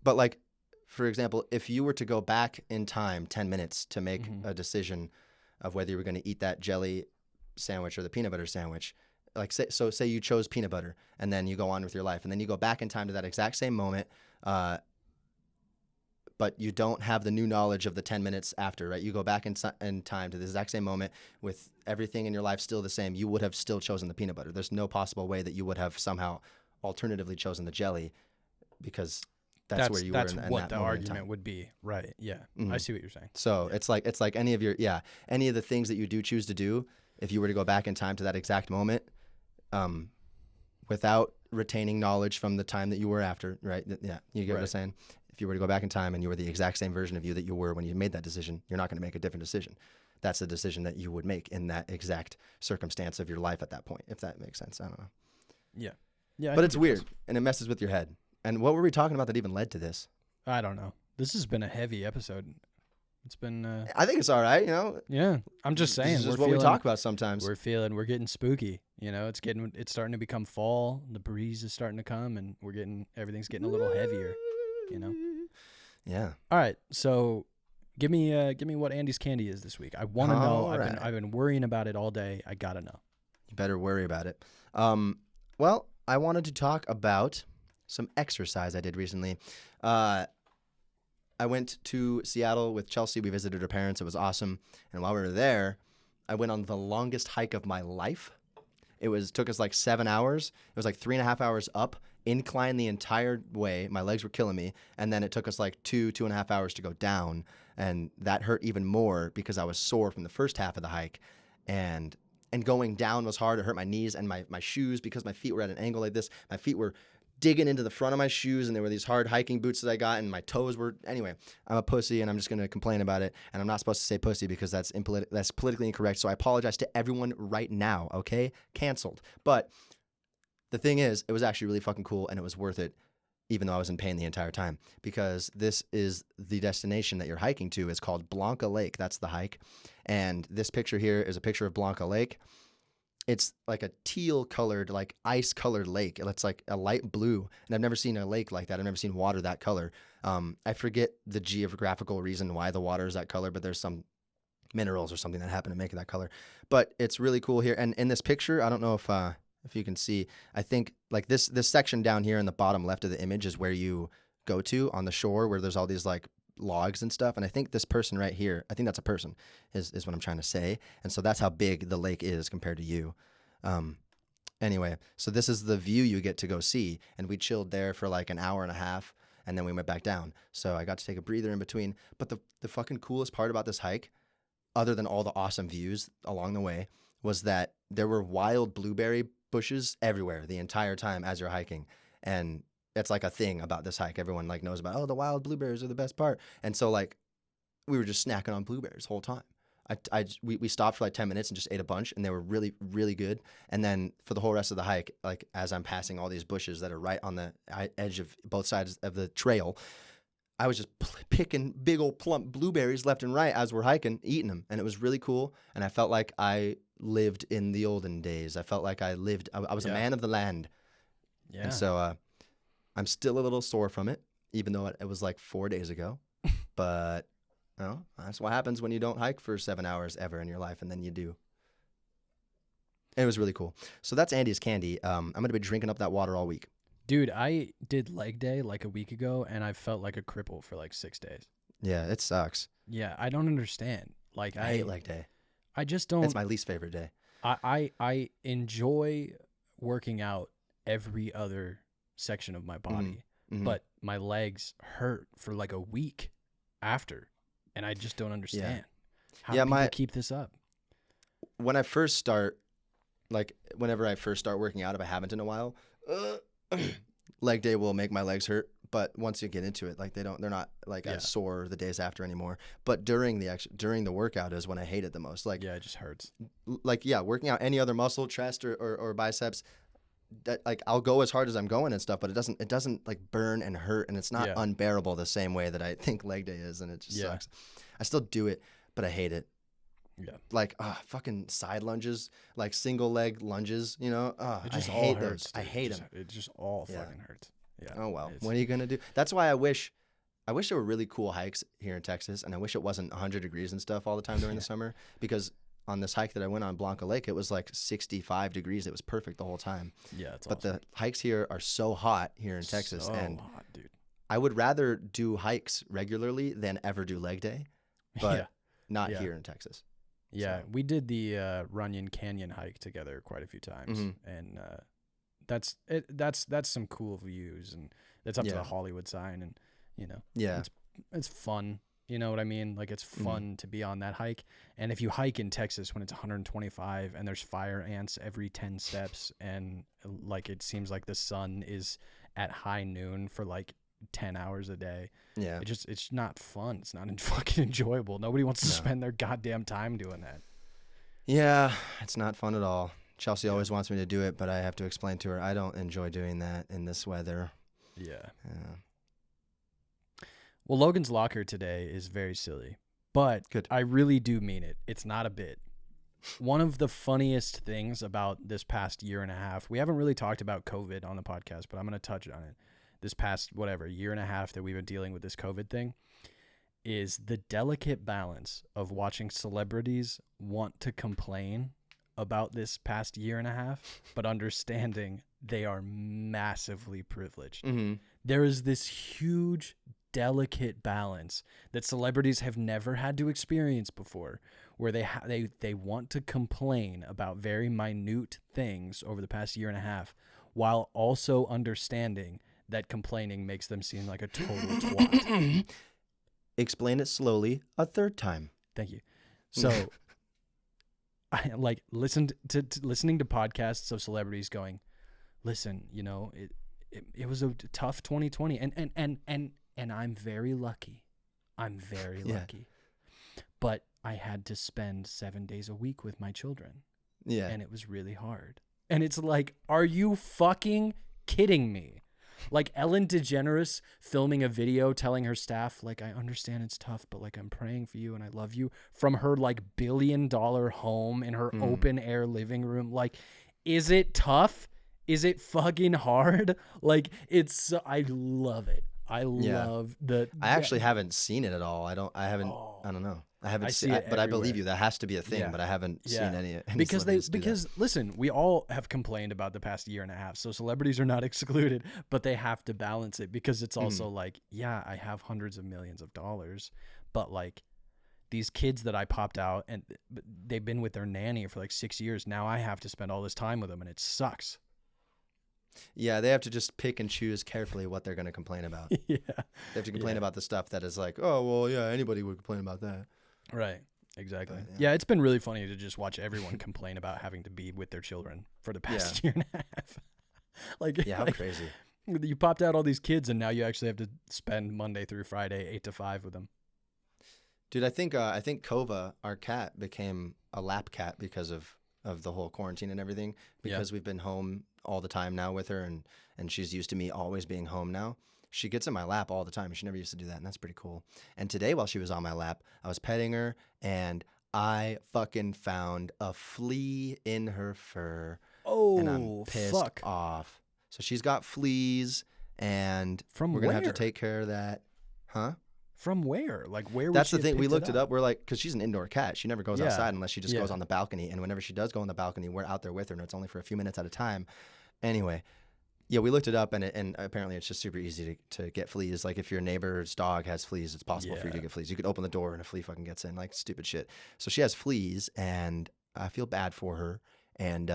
But like, for example, if you were to go back in time 10 minutes to make a decision of whether you were going to eat that jelly sandwich or the peanut butter sandwich, like say you chose peanut butter, and then you go on with your life, and then you go back in time to that exact same moment, but you don't have the new knowledge of the 10 minutes after, right? You go back in time to the exact same moment with everything in your life still the same. You would have still chosen the peanut butter. There's no possible way that you would have somehow alternatively chosen the jelly, because that's where you were in that moment. That's what the argument would be, right? Yeah, I see what you're saying. So it's like any of the things that you do choose to do, if you were to go back in time to that exact moment, without retaining knowledge from the time that you were after, right? Yeah, you get what I'm saying? If you were to go back in time and you were the exact same version of you that you were when you made that decision, you're not going to make a different decision. That's the decision that you would make in that exact circumstance of your life at that point, if that makes sense. I don't know. Yeah. Yeah. But it's weird, and it messes with your head. And what were we talking about that even led to this? I don't know. This has been a heavy episode. It's been. I think it's all right, Yeah, I'm just saying. This is what we talk about sometimes. We're getting spooky. It's starting to become fall. The breeze is starting to come, and everything's getting a little heavier. Yeah. All right. So, give me what Andy's candy is this week. I want to know. I've been worrying about it all day. I gotta know. You better worry about it. Well, I wanted to talk about some exercise I did recently. I went to Seattle with Chelsea. We visited her parents. It was awesome. And while we were there, I went on the longest hike of my life. It took us like 7 hours. It was like 3.5 hours up, incline the entire way. My legs were killing me. And then it took us like 2.5 hours to go down. And that hurt even more because I was sore from the first half of the hike. And going down was hard. It hurt my knees and my shoes because my feet were at an angle like this. My feet were digging into the front of my shoes, and there were these hard hiking boots that I got, and my toes were... Anyway, I'm a pussy, and I'm just going to complain about it, and I'm not supposed to say pussy because that's politically incorrect, so I apologize to everyone right now, okay? Canceled. But the thing is, it was actually really fucking cool, and it was worth it, even though I was in pain the entire time, because this is the destination that you're hiking to. It's called Blanca Lake. That's the hike, and this picture here is a picture of Blanca Lake. It's like a teal-colored, like ice-colored lake. It's like a light blue, and I've never seen a lake like that. I've never seen water that color. I forget the geographical reason why the water is that color, but there's some minerals or something that happen to make it that color. But it's really cool here. And in this picture, I don't know if you can see, I think like this section down here in the bottom left of the image is where you go to on the shore, where there's all these like logs and stuff. And I think this person right here, I think that's a person is what I'm trying to say. And so that's how big the lake is compared to you. Anyway, so this is the view you get to go see. And we chilled there for like an hour and a half, and then we went back down. So I got to take a breather in between. But the fucking coolest part about this hike, other than all the awesome views along the way, was that there were wild blueberry bushes everywhere the entire time as you're hiking. And it's like a thing about this hike. Everyone like knows about, the wild blueberries are the best part. And so like we were just snacking on blueberries the whole time. We stopped for like 10 minutes and just ate a bunch, and they were really, really good. And then for the whole rest of the hike, like as I'm passing all these bushes that are right on the edge of both sides of the trail, I was just picking big old plump blueberries left and right as we're hiking, eating them. And it was really cool. And I felt like I lived in the olden days. I felt like I was a man of the land. Yeah. And so I'm still a little sore from it, even though it was like 4 days ago. But that's what happens when you don't hike for 7 hours ever in your life, and then you do. It was really cool. So that's Andy's candy. I'm going to be drinking up that water all week. Dude, I did leg day like a week ago, and I felt like a cripple for like 6 days. Yeah, it sucks. Yeah, I don't understand. Like I hate leg day. I just don't. It's my least favorite day. I enjoy working out every other section of my body, but my legs hurt for like a week after, and I just don't understand how people keep this up. When I first start, like whenever I first start working out, if I haven't in a while, leg day will make my legs hurt. But once you get into it, like they're not like as sore the days after anymore. But during the workout is when I hate it the most. Like it just hurts. Like working out any other muscle, chest or biceps, that like I'll go as hard as I'm going and stuff, but it doesn't like burn and hurt, and it's not unbearable the same way that I think leg day is, and it just sucks. I still do it, but I hate it. Yeah. Like fucking side lunges, like single leg lunges, you know? It just I all hate hurts. those. I hate them. It just all fucking hurts. Yeah. Oh well. What are you gonna do? That's why I wish there were really cool hikes here in Texas, and I wish it wasn't 100 degrees and stuff all the time during the summer, because on this hike that I went on Blanca Lake, it was like 65 degrees. It was perfect the whole time. Yeah, it's awesome. The hikes here are so hot here in Texas, and hot, dude. I would rather do hikes regularly than ever do leg day, but not here in Texas. Yeah, so. We did the Runyon Canyon hike together quite a few times, and that's some cool views, and it's up to the Hollywood sign, and you know, it's fun. You know what I mean? Like it's fun to be on that hike, and if you hike in Texas when it's 125 and there's fire ants every 10 steps, and like it seems like the sun is at high noon for like 10 hours a day. Yeah. It's not fun. It's not fucking enjoyable. Nobody wants to spend their goddamn time doing that. Yeah, it's not fun at all. Chelsea always wants me to do it, but I have to explain to her I don't enjoy doing that in this weather. Yeah. Well, Logan's Locker today is very silly, but I really do mean it. It's not a bit. One of the funniest things about this past year and a half, we haven't really talked about COVID on the podcast, but I'm going to touch on it. This past, year and a half that we've been dealing with this COVID thing, is the delicate balance of watching celebrities want to complain about this past year and a half, but understanding they are massively privileged. There is this huge, delicate balance that celebrities have never had to experience before, where they want to complain about very minute things over the past year and a half, while also understanding that complaining makes them seem like a total twat. Explain it slowly a third time. Thank you. So I like listening to podcasts of celebrities going, listen, you know, it was a tough 2020, and I'm very lucky. I'm very lucky. But I had to spend 7 days a week with my children. Yeah. And it was really hard. And it's like, are you fucking kidding me? Like Ellen DeGeneres filming a video telling her staff, like, I understand it's tough, but like I'm praying for you and I love you, from her like $1 billion home in her open air living room. Like, is it tough? Is it fucking hard? Like, I love it. I love I actually haven't seen it at all. I don't know. I haven't seen it, but I believe you. That has to be a thing, but I haven't seen any because listen, we all have complained about the past year and a half, so celebrities are not excluded, but they have to balance it, because it's also like, yeah, I have hundreds of millions of dollars, but like these kids that I popped out and they've been with their nanny for like 6 years. Now I have to spend all this time with them, and it sucks. Yeah, they have to just pick and choose carefully what they're going to complain about. They have to complain about the stuff that is like, oh, well, yeah, anybody would complain about that. Right, exactly. But, yeah, it's been really funny to just watch everyone complain about having to be with their children for the past year and a half. How crazy. You popped out all these kids, and now you actually have to spend Monday through Friday 8 to 5 with them. Dude, I think Kova, our cat, became a lap cat because of the whole quarantine and everything, because we've been home all the time now with her, and she's used to me always being home now. She gets in my lap all the time. She never used to do that, and that's pretty cool. And today, while she was on my lap, I was petting her, and I fucking found a flea in her fur. Oh, and I'm pissed off. So she's got fleas, and we're going to have to take care of that. Huh? From where? Like, where? That's the thing. We looked it up. We're like, because she's an indoor cat. She never goes outside unless she just goes on the balcony. And whenever she does go on the balcony, we're out there with her, and it's only for a few minutes at a time. Anyway, Yeah, we looked it up, and apparently it's just super easy to get fleas. Like if your neighbor's dog has fleas, it's possible for you to get fleas. You could open the door and a flea fucking gets in, like stupid shit. So she has fleas, and I feel bad for her. And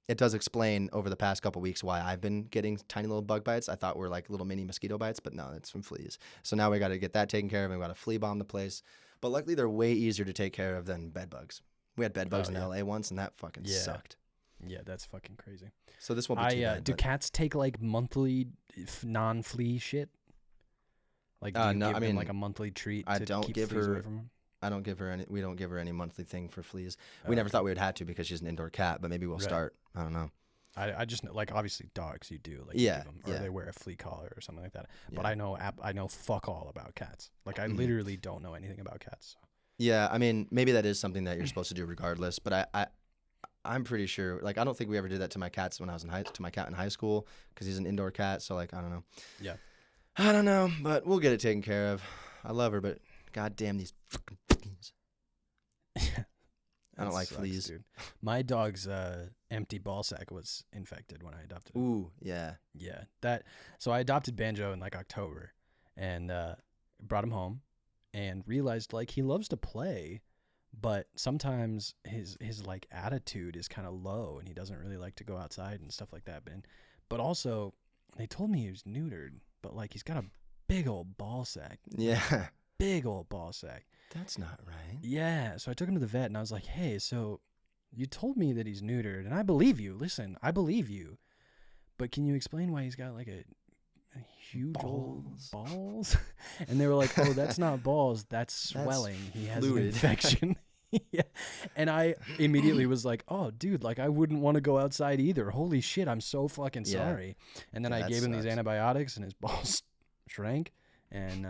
it does explain over the past couple weeks why I've been getting tiny little bug bites. I thought were like little mini mosquito bites, but no, it's from fleas. So now we got to get that taken care of, and we got to flea bomb the place. But luckily, they're way easier to take care of than bed bugs. We had bed bugs in LA once, and that fucking sucked. Yeah, that's fucking crazy. So this won't be too bad. Do cats take like monthly non-flea shit? Like, do you give them like a monthly treat to keep fleas away from them? I don't give her any. We don't give her any monthly thing for fleas. We never thought we would have to because she's an indoor cat, but maybe we'll start. I don't know. I just know, like obviously dogs you do like yeah, you give them, or they wear a flea collar or something like that. Yeah. But I know fuck all about cats. Like I literally don't know anything about cats. So. Yeah, I mean maybe that is something that you're supposed to do regardless, but I'm pretty sure. Like I don't think we ever did that to my cats when I was to my cat in high school because he's an indoor cat. So like I don't know. Yeah. I don't know, but we'll get it taken care of. I love her, but goddamn these fucking fleas. I don't like fleas. Dude. My dog's empty ball sack was infected when I adopted him. Ooh, yeah. Yeah. So I adopted Banjo in like October and brought him home and realized like he loves to play, but sometimes his like attitude is kind of low and he doesn't really like to go outside and stuff like that. But also they told me he was neutered, but like he's got a big old ball sack. Yeah. Big old ball sack. That's not right. Yeah. So I took him to the vet and I was like, hey, so you told me that he's neutered and I believe you. Listen, I believe you. But can you explain why he's got like a huge old balls? And they were like, oh, that's not balls. That's swelling. He has an infection. Yeah. And I immediately was like, oh, dude, like I wouldn't want to go outside either. Holy shit. I'm so fucking sorry. And then I gave him these antibiotics and his balls shrank and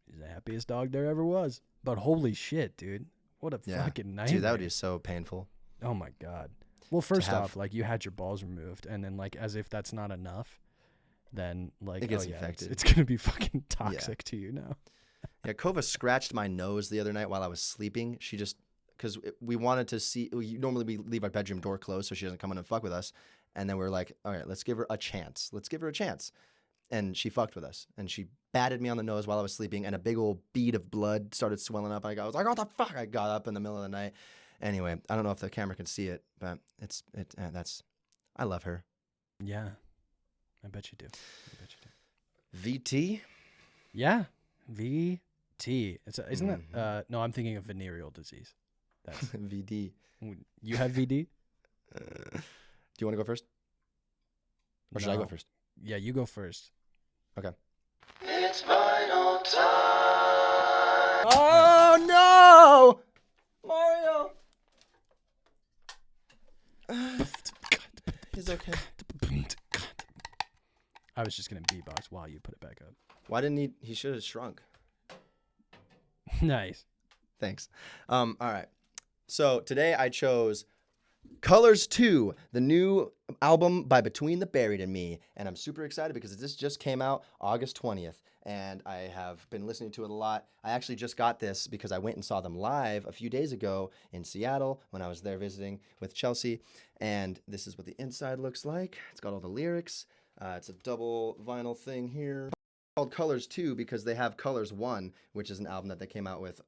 he's the happiest dog there ever was. But holy shit, dude. What a fucking nightmare. Dude, that would be so painful. Oh, my God. Well, first off, like, you had your balls removed. And then, like, as if that's not enough, then, like, it gets infected. It's going to be fucking toxic to you now. Yeah, Kova scratched my nose the other night while I was sleeping. She just, because we wanted to see, normally we leave our bedroom door closed so she doesn't come in and fuck with us. And then we're like, all right, let's give her a chance. And she fucked with us. And she batted me on the nose while I was sleeping, and a big old bead of blood started swelling up. I was like, what the fuck? I got up in the middle of the night. Anyway, I don't know if the camera can see it, but I love her. Yeah. I bet you do. VT? Yeah. VT. Isn't that, no, I'm thinking of venereal disease. That's VD. You have VD? Do you want to go first? Or should I go first? Yeah, you go first. Okay. It's final time. Oh no, Mario. He's okay. I was just gonna beatbox while you put it back up. Why didn't he? He should have shrunk. Nice. Thanks. All right. So today I chose Colors 2, the new album by Between the Buried and Me. And I'm super excited because this just came out August 20th. And I have been listening to it a lot. I actually just got this because I went and saw them live a few days ago in Seattle when I was there visiting with Chelsea. And this is what the inside looks like. It's got all the lyrics. It's a double vinyl thing here. Called Colors 2 because they have Colors 1, which is an album that they came out with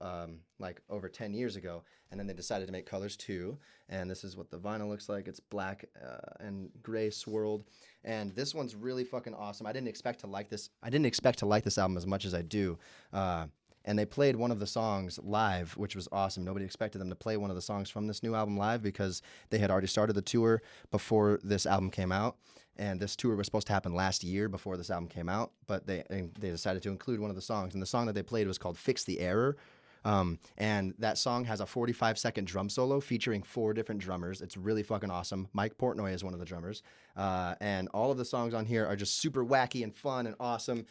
like over 10 years ago, and then they decided to make Colors 2, and this is what the vinyl looks like. It's black and gray swirled, and this one's really fucking awesome. I didn't expect to like this album as much as I do, and they played one of the songs live, which was awesome. Nobody expected them to play one of the songs from this new album live because they had already started the tour before this album came out. And this tour was supposed to happen last year before this album came out, but they decided to include one of the songs. And the song that they played was called Fix the Error. And that song has a 45-second drum solo featuring 4 different drummers. It's really fucking awesome. Mike Portnoy is one of the drummers. And all of the songs on here are just super wacky and fun and awesome.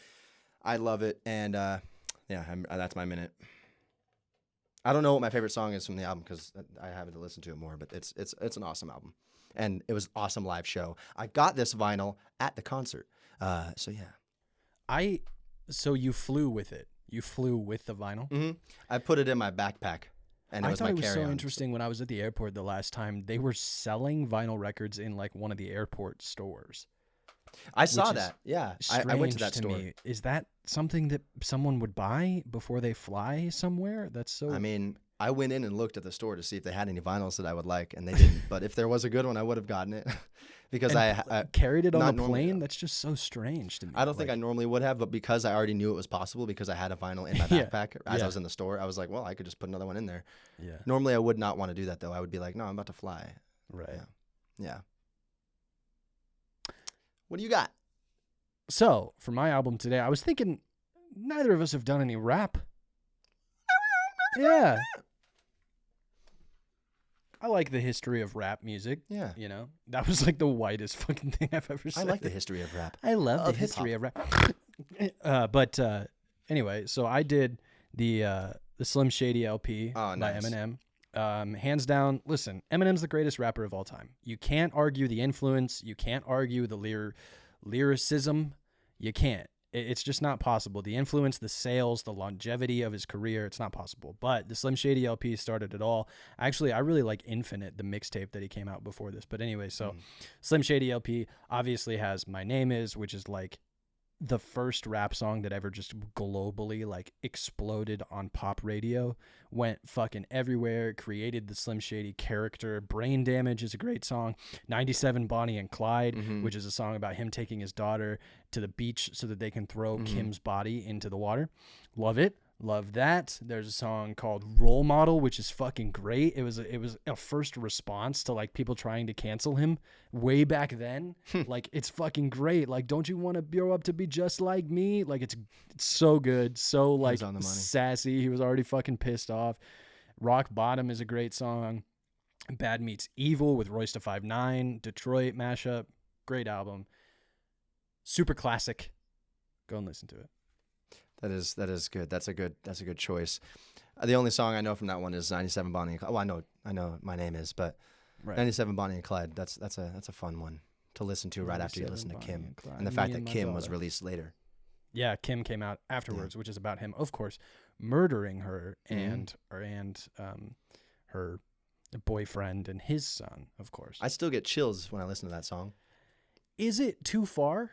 I love it. And that's my minute. I don't know what my favorite song is from the album because I haven't to listen to it more, but it's an awesome album. And it was an awesome live show. I got this vinyl at the concert. So yeah. So you flew with it. You flew with the vinyl? Mm-hmm. I put it in my backpack. And I thought it was so interesting when I was at the airport the last time. They were selling vinyl records in like one of the airport stores. I saw which is that. Yeah, I went to that strange store. me. Is that something that someone would buy before they fly somewhere? That's so. I mean, I went in and looked at the store to see if they had any vinyls that I would like, and they didn't. But if there was a good one, I would have gotten it because and I carried it on not the normally, plane. though. That's just so strange to me. I don't think I normally would have, but because I already knew it was possible because I had a vinyl in my backpack as I was in the store, I was like, well, I could just put another one in there. Yeah. Normally, I would not want to do that though. I would be like, no, I'm about to fly. Right. Yeah. What do you got? So for my album today, I was thinking neither of us have done any rap. Yeah. I like the history of rap music. Yeah. You know, that was like the whitest fucking thing I've ever said. I like the history of rap. I love the Of history hip-hop. of rap. But anyway, so I did the Slim Shady LP Oh, by nice. Eminem. Hands down, listen, Eminem's the greatest rapper of all time. You can't argue the influence. You can't argue the lyricism. You can't. It's just not possible. The influence, the sales, the longevity of his career, it's not possible. But the Slim Shady LP started it all. Actually, I really like Infinite, the mixtape that he came out before this. But anyway, so Slim Shady LP obviously has My Name Is, which is like the first rap song that ever just globally like exploded on pop radio, went fucking everywhere, created the Slim Shady character. Brain Damage is a great song. 97 Bonnie and Clyde, which is a song about him taking his daughter to the beach so that they can throw Kim's body into the water. Love it. Love that. There's a song called Role Model, which is fucking great. It was a first response to like people trying to cancel him way back then. Like, it's fucking great. Like, don't you want to grow up to be just like me? Like, it's so good. So like on the money. sassy. He was already fucking pissed off. Rock Bottom is a great song. Bad Meets Evil with Royce da 5'9", Detroit mashup. Great album. Super classic. Go and listen to it. That is good. That's a good choice. The only song I know from that one is 97 Bonnie and Clyde. Well, I know My Name Is, but 97 Bonnie and Clyde. That's a fun one to listen to right after you listen to Kim, and the fact that Kim was released later. Yeah, Kim came out afterwards, which is about him, of course, murdering her and her boyfriend and his son, of course. I still get chills when I listen to that song. Is it too far?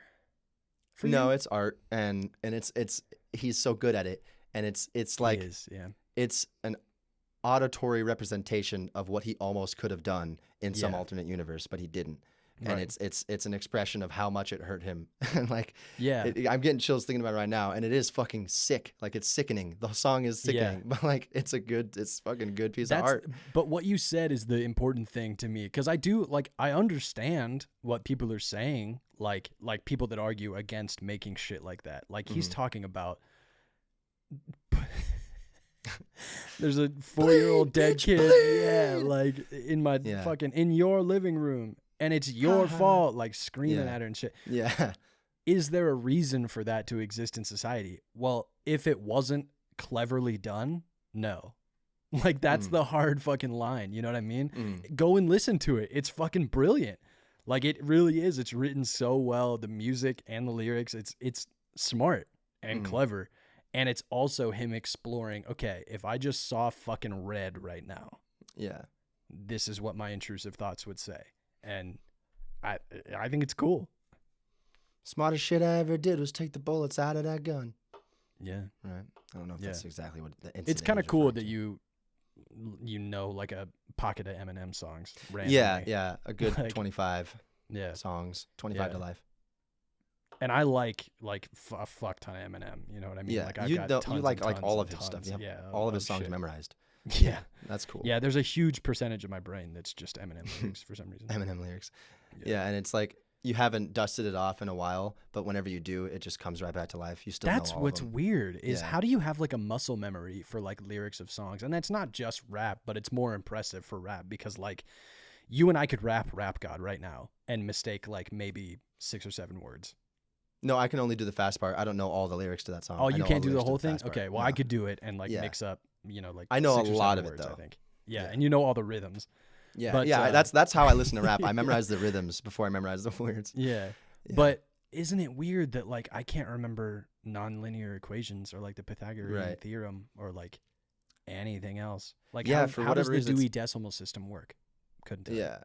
For No, you? it's art, and it's he's so good at it, and it's like He is, yeah. it's an auditory representation of what he almost could have done in some alternate universe, but he didn't. And Right. it's an expression of how much it hurt him. And like, Yeah. I'm getting chills thinking about it right now, and it is fucking sick. Like, it's sickening. The song is sickening, but like, it's fucking good piece of art. But what you said is the important thing to me, because I understand what people are saying, like people that argue against making shit like that. Like, he's talking about. There's a 4-year-old dead kid, like in your living room, and it's your fault, like screaming at her and shit. Yeah. Is there a reason for that to exist in society? Well, if it wasn't cleverly done, no. Like, that's the hard fucking line. You know what I mean? Go and listen to it. It's fucking brilliant. Like, it really is. It's written so well. The music and the lyrics, it's smart and clever. And it's also him exploring, okay, if I just saw fucking red right now, this is what my intrusive thoughts would say. And I think it's cool. Smartest shit I ever did was take the bullets out of that gun. Yeah. Right. I don't know if that's exactly what the incident It's kind of he's cool referring that to. you know, like a pocket of Eminem songs. Yeah, randomly. a good Like, 25 Yeah. songs, 25 to life. And I like a fuck ton of Eminem. You know what I mean? Yeah, Like, I've you got know, tons you like and tons all and of his stuff. tons, Yeah, all of his songs shit. memorized. Yeah. That's cool. Yeah, there's a huge percentage of my brain that's just Eminem lyrics for some reason. Eminem lyrics. Yeah, and it's like you haven't dusted it off in a while, but whenever you do, it just comes right back to life. You still That's know all what's of them. weird is Yeah. how do you have like a muscle memory for like lyrics of songs? And that's not just rap, but it's more impressive for rap because like you and I could rap God right now and mistake like maybe 6 or 7 words. No, I can only do the fast part. I don't know all the lyrics to that song. Oh, I you know all can't do the lyrics to whole thing? fast part. Okay, well, No. I could do it and like Yeah. mix up, like I know 6 a or lot 7 of it, words, though. I think. Yeah, and you know all the rhythms. Yeah, But, that's how I listen to rap. I memorize the rhythms before I memorize the words. Yeah. But isn't it weird that like I can't remember nonlinear equations or like the Pythagorean theorem or like anything else? Like Yeah, how, for how does whatever the reason, Dewey Decimal System work? Couldn't tell. Yeah.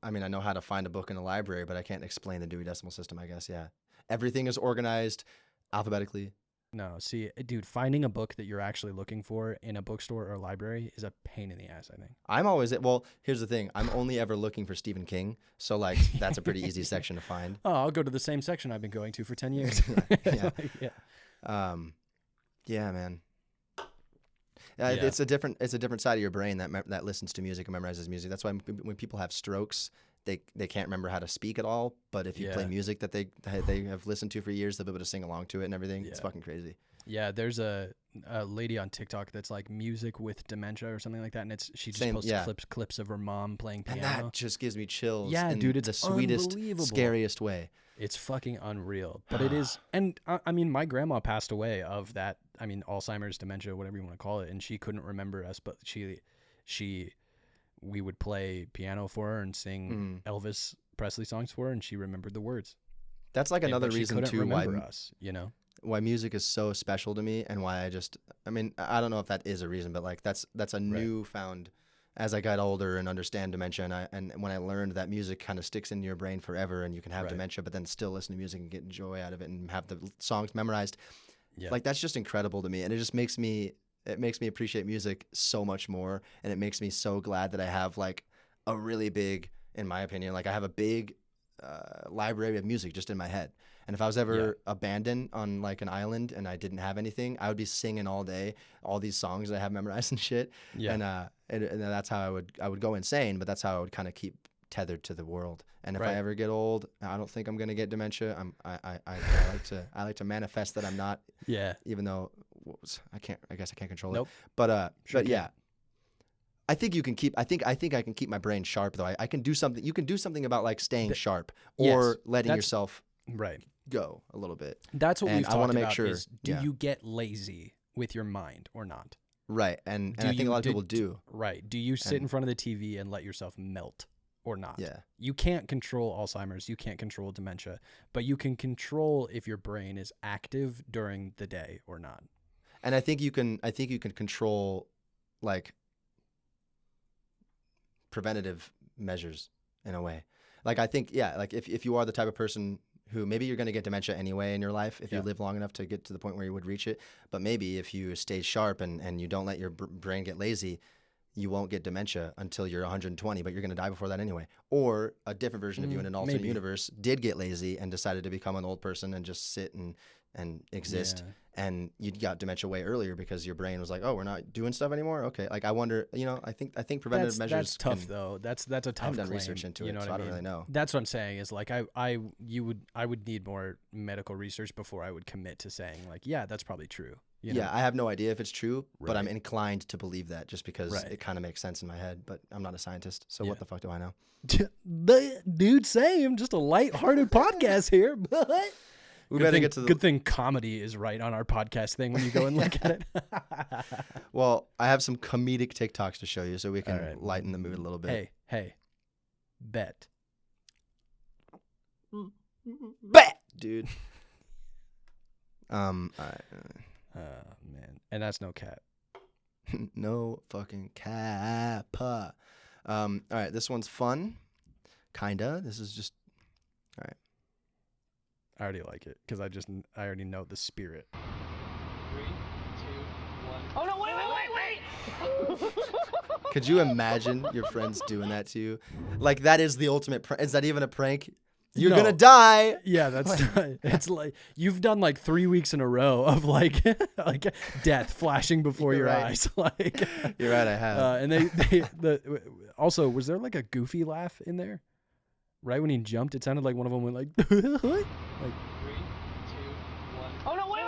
I mean, I know how to find a book in a library, but I can't explain the Dewey Decimal System, I guess. Yeah. Everything is organized alphabetically. No, see, dude, finding a book that you're actually looking for in a bookstore or library is a pain in the ass, I think. I'm always, well, here's the thing. I'm only ever looking for Stephen King. So, like, that's a pretty easy section to find. Oh, I'll go to the same section I've been going to for 10 years. Yeah. Yeah. Yeah, man. Yeah. It's a different side of your brain that listens to music and memorizes music. That's why when people have strokes, they can't remember how to speak at all. But if you play music that they have listened to for years, they'll be able to sing along to it and everything. It's fucking crazy. Yeah, there's a lady on TikTok that's like music with dementia or something like that, and she just posts clips of her mom playing piano. And that just gives me chills. Yeah, dude, it's the sweetest, scariest way. It's fucking unreal, but it is. And I mean, my grandma passed away of that. I mean, Alzheimer's, dementia, whatever you want to call it, and she couldn't remember us, but we would play piano for her and sing Elvis Presley songs for her, and she remembered the words. That's like another reason too why music is so special to me, and why I mean, I don't know if that is a reason, but like that's a newfound. As I got older and understand dementia, and when I learned that music kind of sticks in your brain forever, and you can have dementia, but then still listen to music and get joy out of it and have the songs memorized, like that's just incredible to me, and it just makes me appreciate music so much more, and it makes me so glad that I have like a really big, in my opinion, like I have a big library of music just in my head. And if I was ever abandoned on like an island and I didn't have anything, I would be singing all day, all these songs that I have memorized and shit. Yeah. And that's how I would go insane, but that's how I would kind of keep tethered to the world. And if I ever get old, I don't think I'm gonna get dementia. I like to manifest that I'm not. Yeah. Even though I guess I can't control it. But yeah. I think you can keep. I think I can keep my brain sharp though. I can do something. You can do something about like staying sharp or letting yourself go a little bit. That's what we've talked about. Is do you get lazy with your mind or not? Right, and I think a lot of people do. Right. Do you sit in front of the TV and let yourself melt or not? Yeah. You can't control Alzheimer's. You can't control dementia, but you can control if your brain is active during the day or not. And I think you can control like preventative measures in a way. Like I think, like if you are the type of person who maybe you're going to get dementia anyway in your life if you live long enough to get to the point where you would reach it. But maybe if you stay sharp and you don't let your brain get lazy, you won't get dementia until you're 120, but you're going to die before that anyway. Or a different version of you in an alternate universe did get lazy and decided to become an old person and just sit and exist. Yeah. And you got dementia way earlier because your brain was like, oh, we're not doing stuff anymore. Okay. Like I wonder, I think preventative measures. That's tough though. That's a tough. I haven't done research into it, so I don't really know. That's what I'm saying is like I would need more medical research before I would commit to saying like, yeah, that's probably true. Yeah, I have no idea if it's true, but I'm inclined to believe that just because it kind of makes sense in my head. But I'm not a scientist, so what the fuck do I know? Dude, same. Just a lighthearted podcast here, but. Good thing comedy is right on our podcast thing when you go and look at it. Well, I have some comedic TikToks to show you so we can lighten the mood a little bit. Hey. Bet. Dude. All right. Man. And that's no cap. No fucking cap. All right, this one's fun. Kinda. This is just all right. I already like it because I already know the spirit. 3, 2, 1. Oh no! Wait! Could you imagine your friends doing that to you? Like that is the ultimate prank. Is that even a prank? You're gonna die. Yeah, that's it's like you've done like 3 weeks in a row of like death flashing before your eyes. Like you're right, I have. And also was there like a goofy laugh in there? Right when he jumped, it sounded like one of them went like, like 3, 2, 1. Oh no! Wait!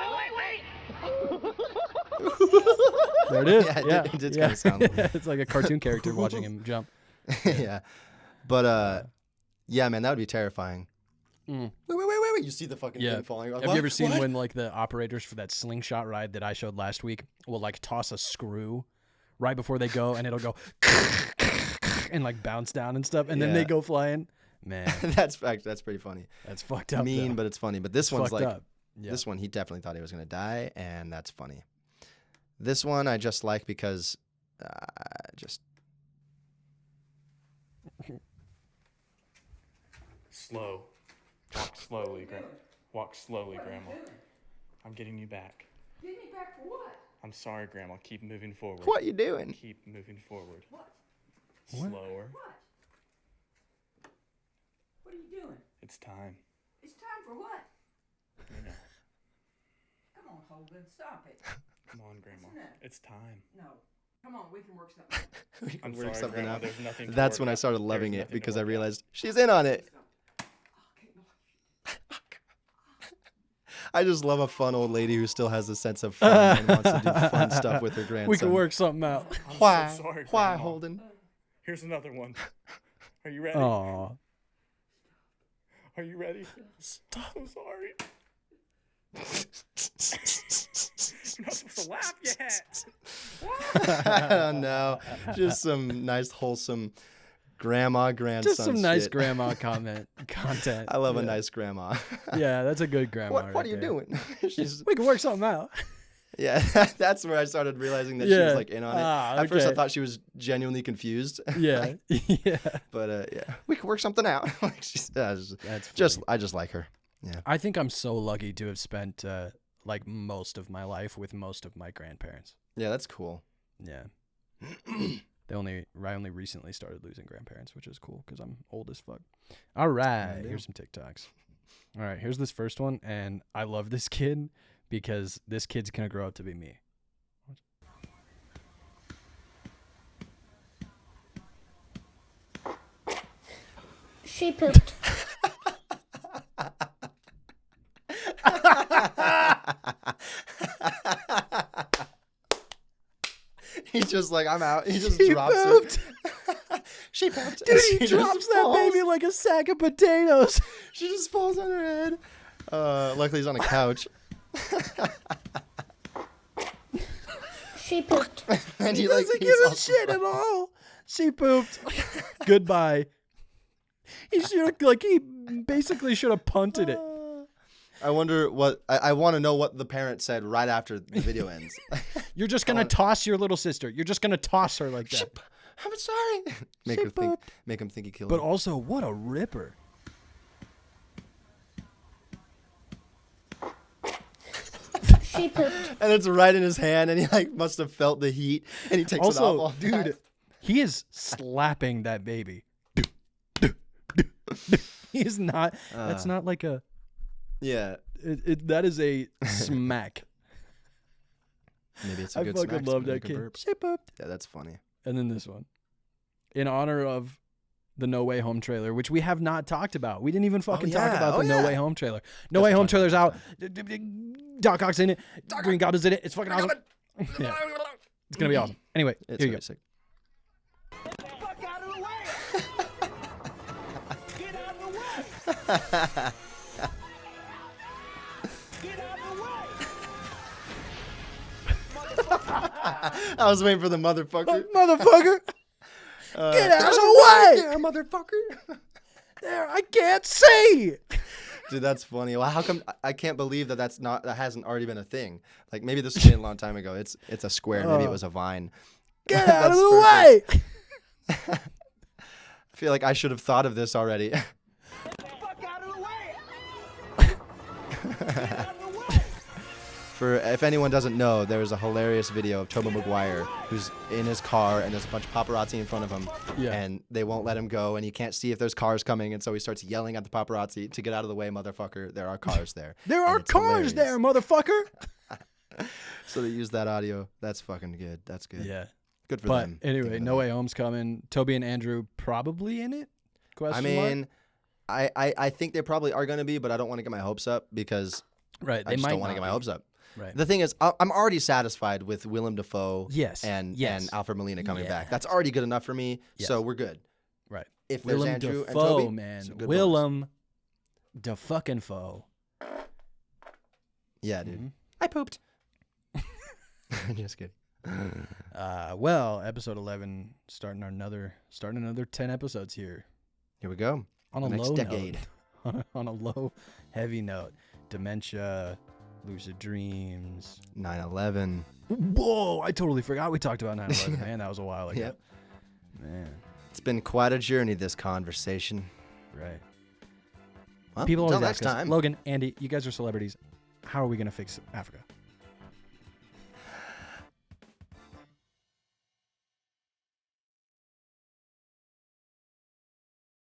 There it is. Yeah, it did kind of sound like it's like a cartoon character watching him jump. Yeah, but yeah, man, that would be terrifying. Wait! You see the fucking thing falling. Have you ever seen when like the operators for that slingshot ride that I showed last week will like toss a screw right before they go, and it'll go and like bounce down and stuff, and then they go flying. Man, that's pretty funny. That's fucked up. Mean, though. But it's funny. But this one's like, Yeah. This one he definitely thought he was gonna die, and that's funny. This one I just like because, Slow. Walk slowly, Grandma. Walk slowly, Grandma. I'm getting you back. Getting me back for what? I'm sorry, Grandma. Keep moving forward. What you doing? Keep moving forward. What? Slower. What? What are you doing? It's time. It's time for what? You know. Come on, Holden, stop it. Come on, Grandma. Isn't it? It's time. No. Come on, we can work something out. We can I'm work sorry, something Grandma. out. There's nothing to That's work when I out. started There's loving it nothing to because I work out. realized she's in on it. I just love a fun old lady who still has a sense of fun and wants to do fun stuff with her grandson. We can work something out. I'm Why? so sorry, Why, Grandma. Holden? Here's another one. Are you ready? Aw. Are you ready? Stop. I'm so sorry. You're not supposed to laugh yet. I don't know. Just some nice, wholesome grandma grandson Just some nice shit. grandma content. I love a Yeah. nice grandma. Yeah, that's a good grandma. What right are you there. doing? She's, We can work something out. yeah, that's where I started realizing that she was Yeah. like in on it. Ah, At first, I okay. thought she was genuinely confused. Yeah, yeah. But yeah, we can work something out. Like she's, That's just funny. I just like her. Yeah. I think I'm so lucky to have spent like most of my life with most of my grandparents. Yeah, that's cool. Yeah. I only recently started losing grandparents, which is cool because I'm old as fuck. All right, Yeah. here's some TikToks. All right, here's this first one, and I love this kid because this kid's gonna grow up to be me. She pooped. He's just like, I'm out. He just She drops pooped. her. She pooped. Dude, She he just drops that falls. baby like a sack of potatoes. She just falls on her head. Luckily, he's on a couch. She pooped. And He like, doesn't he's give a off- shit at all. She pooped. Goodbye. He should have, like, he basically should have punted it. I wonder what I want to know what the parent said right after the video ends. You're just gonna toss your little sister. You're just gonna toss her like that. I'm sorry. Make She her think. pooped. Make him think he killed But her. also, what a ripper. She pooped. And it's right in his hand, and he like must have felt the heat, and he takes it off. Also, all dude, fast. he is slapping that baby. He's not. That's not like a. Yeah. That is a smack. Maybe it's a I good fucking smack to love make that a kid. burp. She pooped. Yeah, that's funny. And then this one, in honor of the No Way Home trailer, which we have not talked about. We didn't even fucking talk yeah. about Oh, the No yeah. Way Home trailer. No Way Home trailer's out. Doc Ock's in it. Green Goblin's in it. It's fucking awesome. Yeah. It's gonna be awesome. Anyway, It's here you very go. sick. Fuck out of the way! Get out of the way! Get out of the way! I was waiting for the motherfucker. Motherfucker, get out of the way! Yeah, motherfucker. There, I can't see. Dude, that's funny. Well, how come I can't believe that that hasn't already been a thing? Like maybe this was made a long time ago. It's a square. Maybe it was a Vine. Get out of That's the perfect. way. I feel like I should have thought of this already. Fuck out of the way! Get out of the way! For if anyone doesn't know, there's a hilarious video of Tobey Maguire who's in his car and there's a bunch of paparazzi in front of him, Yeah. and they won't let him go, and he can't see if there's cars coming, and so he starts yelling at the paparazzi to get out of the way, motherfucker. There are cars there. There And are it's cars hilarious. there, motherfucker. So they use that audio. That's fucking good. That's good. Yeah. Good for But them. anyway, Thinking of No that. Way Home's coming. Toby and Andrew probably in it? I Question mark? mean, I think they probably are going to be, but I don't want to get my hopes up because Right. I They just might don't want to not get my be. hopes up. Right. The thing is, I'm already satisfied with Willem Dafoe Yes, and yes. Alfred Molina coming back. Yes. That's already good enough for me, Yes. so we're good. Right. If there's Willem Andrew and Dafoe, Toby, man. some good Willem da fucking foe. bonus. Yeah, dude. Mhm. I pooped. Just kidding. Well, episode 11, starting another 10 episodes here. Here we go. On a The next low decade. note. on a low, heavy note. Dementia, lucid dreams. 9/11. Whoa, I totally forgot we talked about 9/11. Man, that was a while ago. Yep. Man, It's been quite a journey, this conversation. right. Well, People until always next ask us, time. Logan, Andy, you guys are celebrities. How are we going to fix Africa?